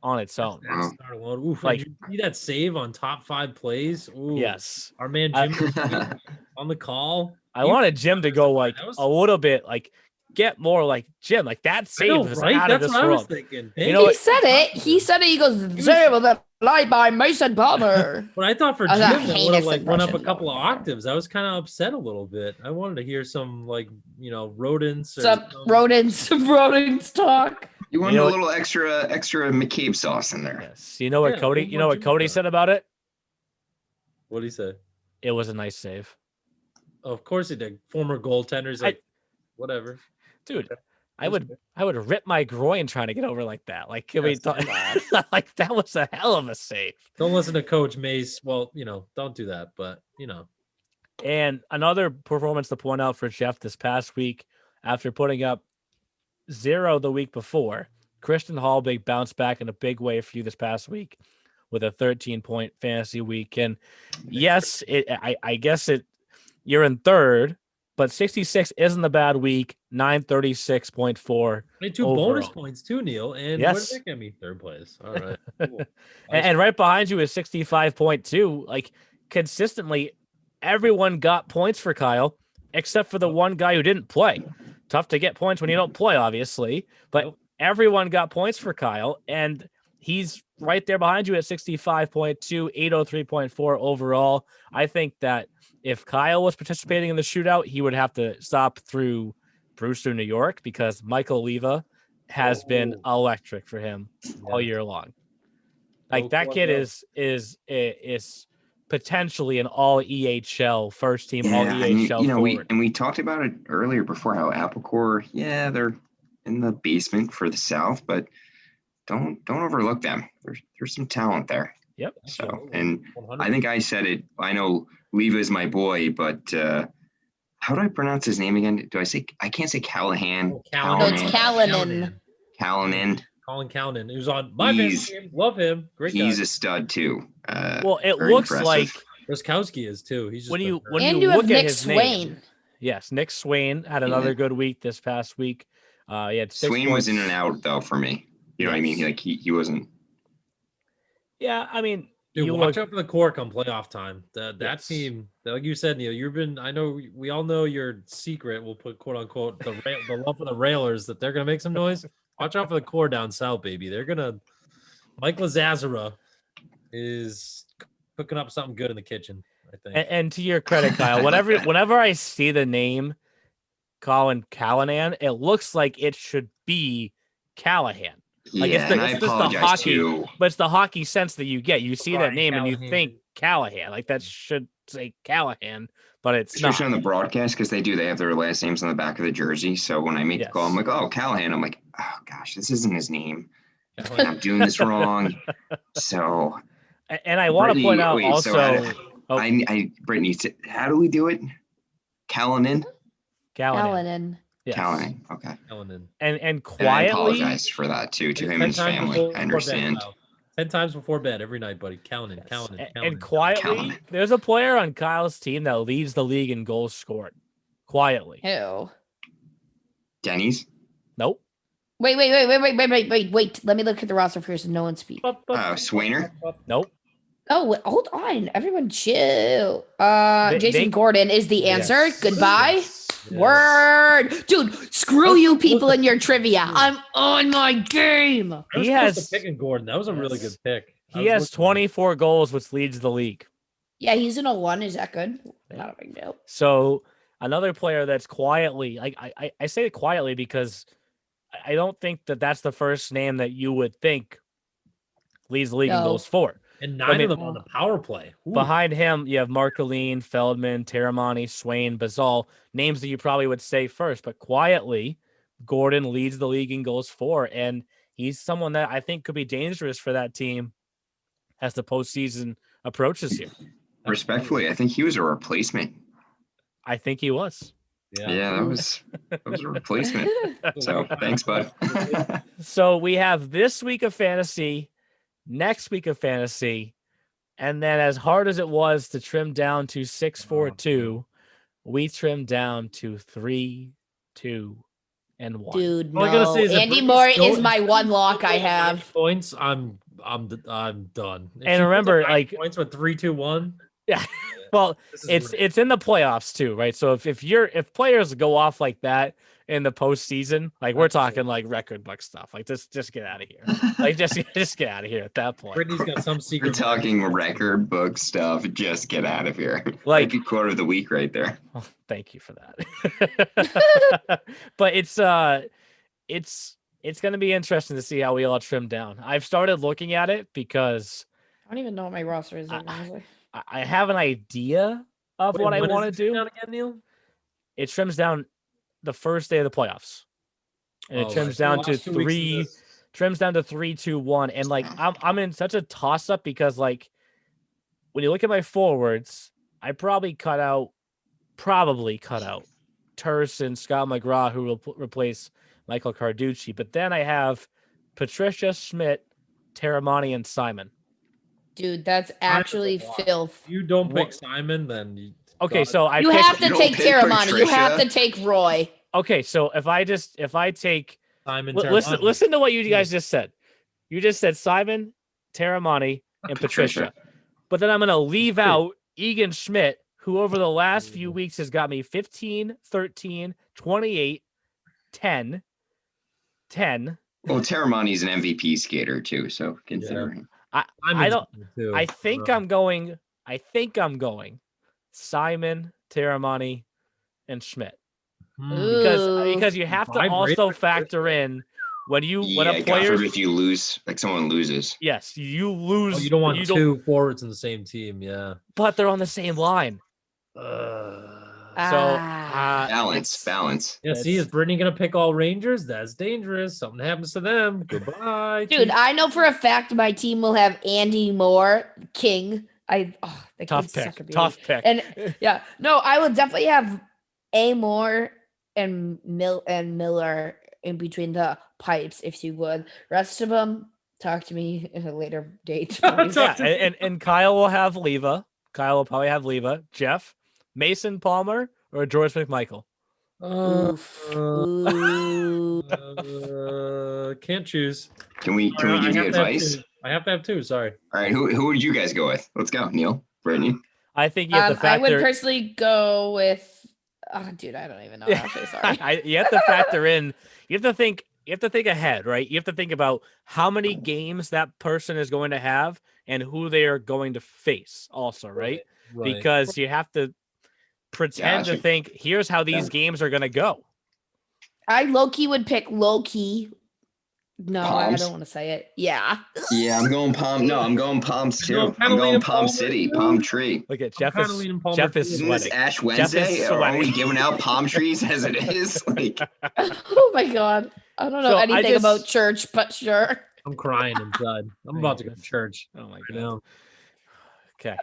on its own. Oof, like, did you see that save on top 5 plays? Ooh, yes. Our man Jim on the call. I wanted Jim to go like a little bit, like get more like Jim, like that save was out of this world. I was thinking. You know, he said it. He goes, save of the light by Mason Palmer. But I thought for Jim that would have like went up a couple of octaves. I was kind of upset a little bit. I wanted to hear some rodents. Rodents talk. You want a little extra McCabe sauce in there. Yes. You know what Cody said about it? What did he say? It was a nice save. Oh, of course he did. Former goaltenders, whatever. Dude, I would rip my groin trying to get over like that. Like, can we talk? Like, that was a hell of a save. Don't listen to Coach Mace. Well, don't do that. But And another performance to point out for Jeff this past week, after putting up 0 the week before, Christian Hallbig bounced back in a big way for you this past week with a 13-point fantasy week. And yes, I guess you're in third, but 66 isn't a bad week. 936.4. 2 bonus points too, Neil. And yes, what did that get me? 3rd place. All right. Cool. And right behind you is 65.2. Like, consistently, everyone got points for Kyle, except for the one guy who didn't play. Tough to get points when you don't play, obviously, but everyone got points for Kyle, and he's right there behind you at 65.2, 803.4 overall. I think that if Kyle was participating in the shootout, he would have to stop through Brewster, New York, because Michael Leva has been electric for him all year long. Like, that kid is potentially an all EHL first team, all EHL forward. We talked about it earlier before, how Applecore, they're in the basement for the South, but don't overlook them. There's some talent there. Yep. So, and 100%. I think I said it. I know Leva is my boy, but how do I pronounce his name again? I can't say Callahan. No, it's Callanan. Colin Callanan, who's on my team. Love him. Great guy. He's a stud too. Well, it looks impressive. Like Roskowski is too. He's just when you look at Nick his Swain. Name. Yes, Nick Swain had another good week this past week. He had 6 Swain points. was in and out though for me. You know what I mean? Like he wasn't. Yeah, I mean, Dude, watch out for the core come playoff time. That team, like you said, Neil, I know we all know your secret. We'll put quote unquote the love for the Railers that they're gonna make some noise. Watch out for the core down south, baby. They're gonna. Mike Lazazara is cooking up something good in the kitchen, I think. And to your credit, Kyle, whenever I see the name Colin Callahan, it looks like it should be Callahan. Like it's just the hockey, but it's the hockey sense that you get. You see that name and you think Callahan. Like that should say Callahan, but it's especially not. On the broadcast because they have their last names on the back of the jersey. So when I make the call, I'm like, oh, Callahan. I'm like, oh gosh, this isn't his name. And I'm doing this wrong. So. And I want to point out also. So Brittany, how do we do it? Callahan. Yes. Callahan. Okay. And And quietly. I apologize for that too to him and his family. I understand. 10 times before bed every night, buddy. Callahan. And quietly, there's a player on Kyle's team that leads the league in goals scored. Quietly. Who? Denny's. Nope. Wait. Let me look at the roster first. No one speak. Swainer. Nope. Oh, hold on. Everyone chill. Jason Gordon is the answer. Yes. Goodbye. Yes. Word. Dude, screw you people in your trivia. I'm on my game. He has picking Gordon. That was a really good pick. He has 24 goals, which leads the league. Yeah, he's in a 1. Is that good? Not a big deal. So another player that's quietly, like I say it quietly because I don't think that's the first name that you would think leads the league in goals for. And 9 of them on the power play. Ooh. Behind him, you have Marcolin, Feldman, Terramani, Swain, Bazal, names that you probably would say first. But quietly, Gordon leads the league in goals for, and he's someone that I think could be dangerous for that team as the postseason approaches here. Respectfully, I think he was a replacement. I think he was. Yeah, that was a replacement. So thanks, bud. So we have this week of fantasy, next week of fantasy, and then as hard as it was to trim down to 6-4-2, we trimmed down to 3-2-1. Dude, no. Andy Moore is my one lock I have. Points. I'm done. And remember, like points with 3-2-1. Yeah. Well, it's in the playoffs too, right? So if players go off like that in the postseason, like we're talking like record book stuff, like just get out of here, like just get out of here at that point. Brittany's got some secret. We're talking record book stuff. Just get out of here. Like quarter of the week right there. Well, thank you for that. But it's going to be interesting to see how we all trim down. I've started looking at it because I don't even know what my roster is. Honestly. I have an idea of what I want to do. Again, Neil? It trims down the first day of the playoffs, and it trims down to 3-2-1. And like I'm in such a toss up because like when you look at my forwards, I probably cut out Turse and Scott McGraw, who will replace Michael Carducci. But then I have Patricia Schmidt, Terramani, and Simon. Dude, that's actually filth. You don't pick Simon, then okay. So you have to take Terramani. You have to take Roy. Okay, so if I take Simon, listen to what you guys just said. You just said Simon, Terramani, and Patricia. But then I'm going to leave out Egan Schmidt, who over the last few weeks has got me 15, 13, 28, 10. Well, Terramani's an MVP skater too, so consider him. I think I'm going Simon, Terramani, and Schmidt. Because you have to also factor in when a player, if you lose, like someone loses. Yes, you lose. Oh, you don't want two forwards in the same team, yeah. But they're on the same line. Balance. Yeah, see, is Brittany gonna pick all Rangers? That's dangerous. Something happens to them. Goodbye. Dude, I know for a fact my team will have Andy Moore, King. Tough pick. And yeah, no, I will definitely have A Moore and Miller in between the pipes, if you would. Rest of them, talk to me in a later date. and Kyle will have Leva. Kyle will probably have Leva. Jeff, Mason Palmer, or George McMichael. Can't choose. Can we give you advice? I have to have 2. Sorry. All right. Who would you guys go with? Let's go, Neil, Brittany. I think you have to I would factor. personally go with. Oh, dude, I don't even know. Actually, sorry. You have to factor in. You have to think. You have to think ahead, right? You have to think about how many games that person is going to have and who they are going to face, also, right? Because you have to pretend to think, here's how these games are going to go. I low-key would pick low-key. No, Palms? I don't want to say it. Yeah. Yeah, I'm going Palm. No, I'm going Palms too. I'm going Palm City, Palm Tree. Look at Jeff is sweating. Isn't this Ash Wednesday? Are we giving out palm trees as it is? Like, oh my God. I don't know anything about church, but sure. I'm crying inside. I'm about to go to church. Oh my God. Okay.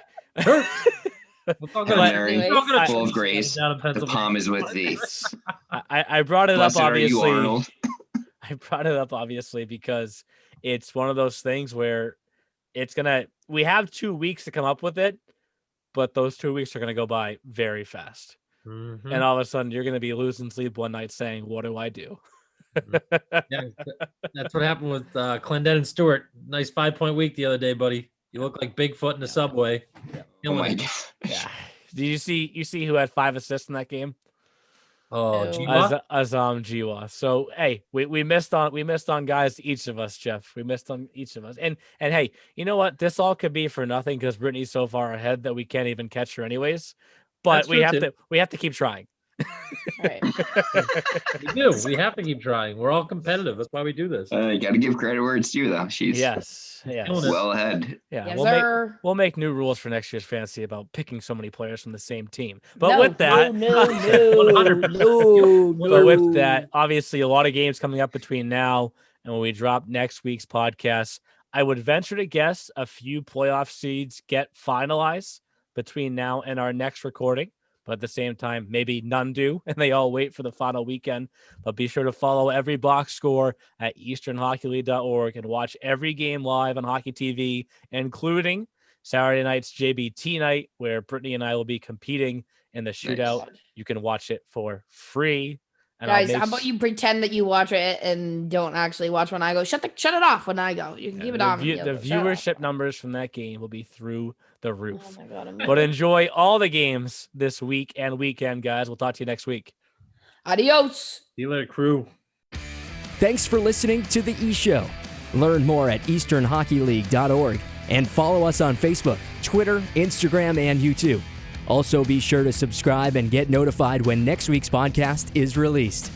Mary, full of grace. The palm is with thee. I brought it Blessed up, obviously. Are you, Arnold? I brought it up, obviously, because it's one of those things where we have 2 weeks to come up with it, but those 2 weeks are going to go by very fast. Mm-hmm. And all of a sudden, you're going to be losing sleep one night saying, what do I do? Yeah, that's what happened with Clendenin Stewart. Nice 5-point week the other day, buddy. You look like Bigfoot in the subway. Oh my God. Yeah. Did you see who had 5 assists in that game? Oh, Jiwa? Azam Jiwa. So hey, we missed on guys, each of us, Jeff. We missed on each of us. And hey, you know what? This all could be for nothing because Brittany's so far ahead that we can't even catch her anyways. But we have to keep trying. Right. We do. We have to keep trying. We're all competitive. That's why we do this. You got to give credit where it's due, though. She's well ahead. Yeah, Yes, we'll make new rules for next year's fantasy about picking so many players from the same team. But with that, but with that, obviously a lot of games coming up between now and when we drop next week's podcast. I would venture to guess a few playoff seeds get finalized between now and our next recording. But at the same time, maybe none do, and they all wait for the final weekend. But be sure to follow every box score at easternhockeyleague.org and watch every game live on Hockey TV, including Saturday night's JBT night, where Brittany and I will be competing in the shootout. Nice. You can watch it for free. And guys, how about you pretend that you watch it and don't actually watch when I go? Shut it off when I go. You can keep it on. The viewership numbers from that game will be through the roof. Oh my God, but enjoy all the games this week and weekend, guys. We'll talk to you next week. Adios. See you later, crew. Thanks for listening to The E-Show. Learn more at easternhockeyleague.org and follow us on Facebook, Twitter, Instagram, and YouTube. Also, be sure to subscribe and get notified when next week's podcast is released.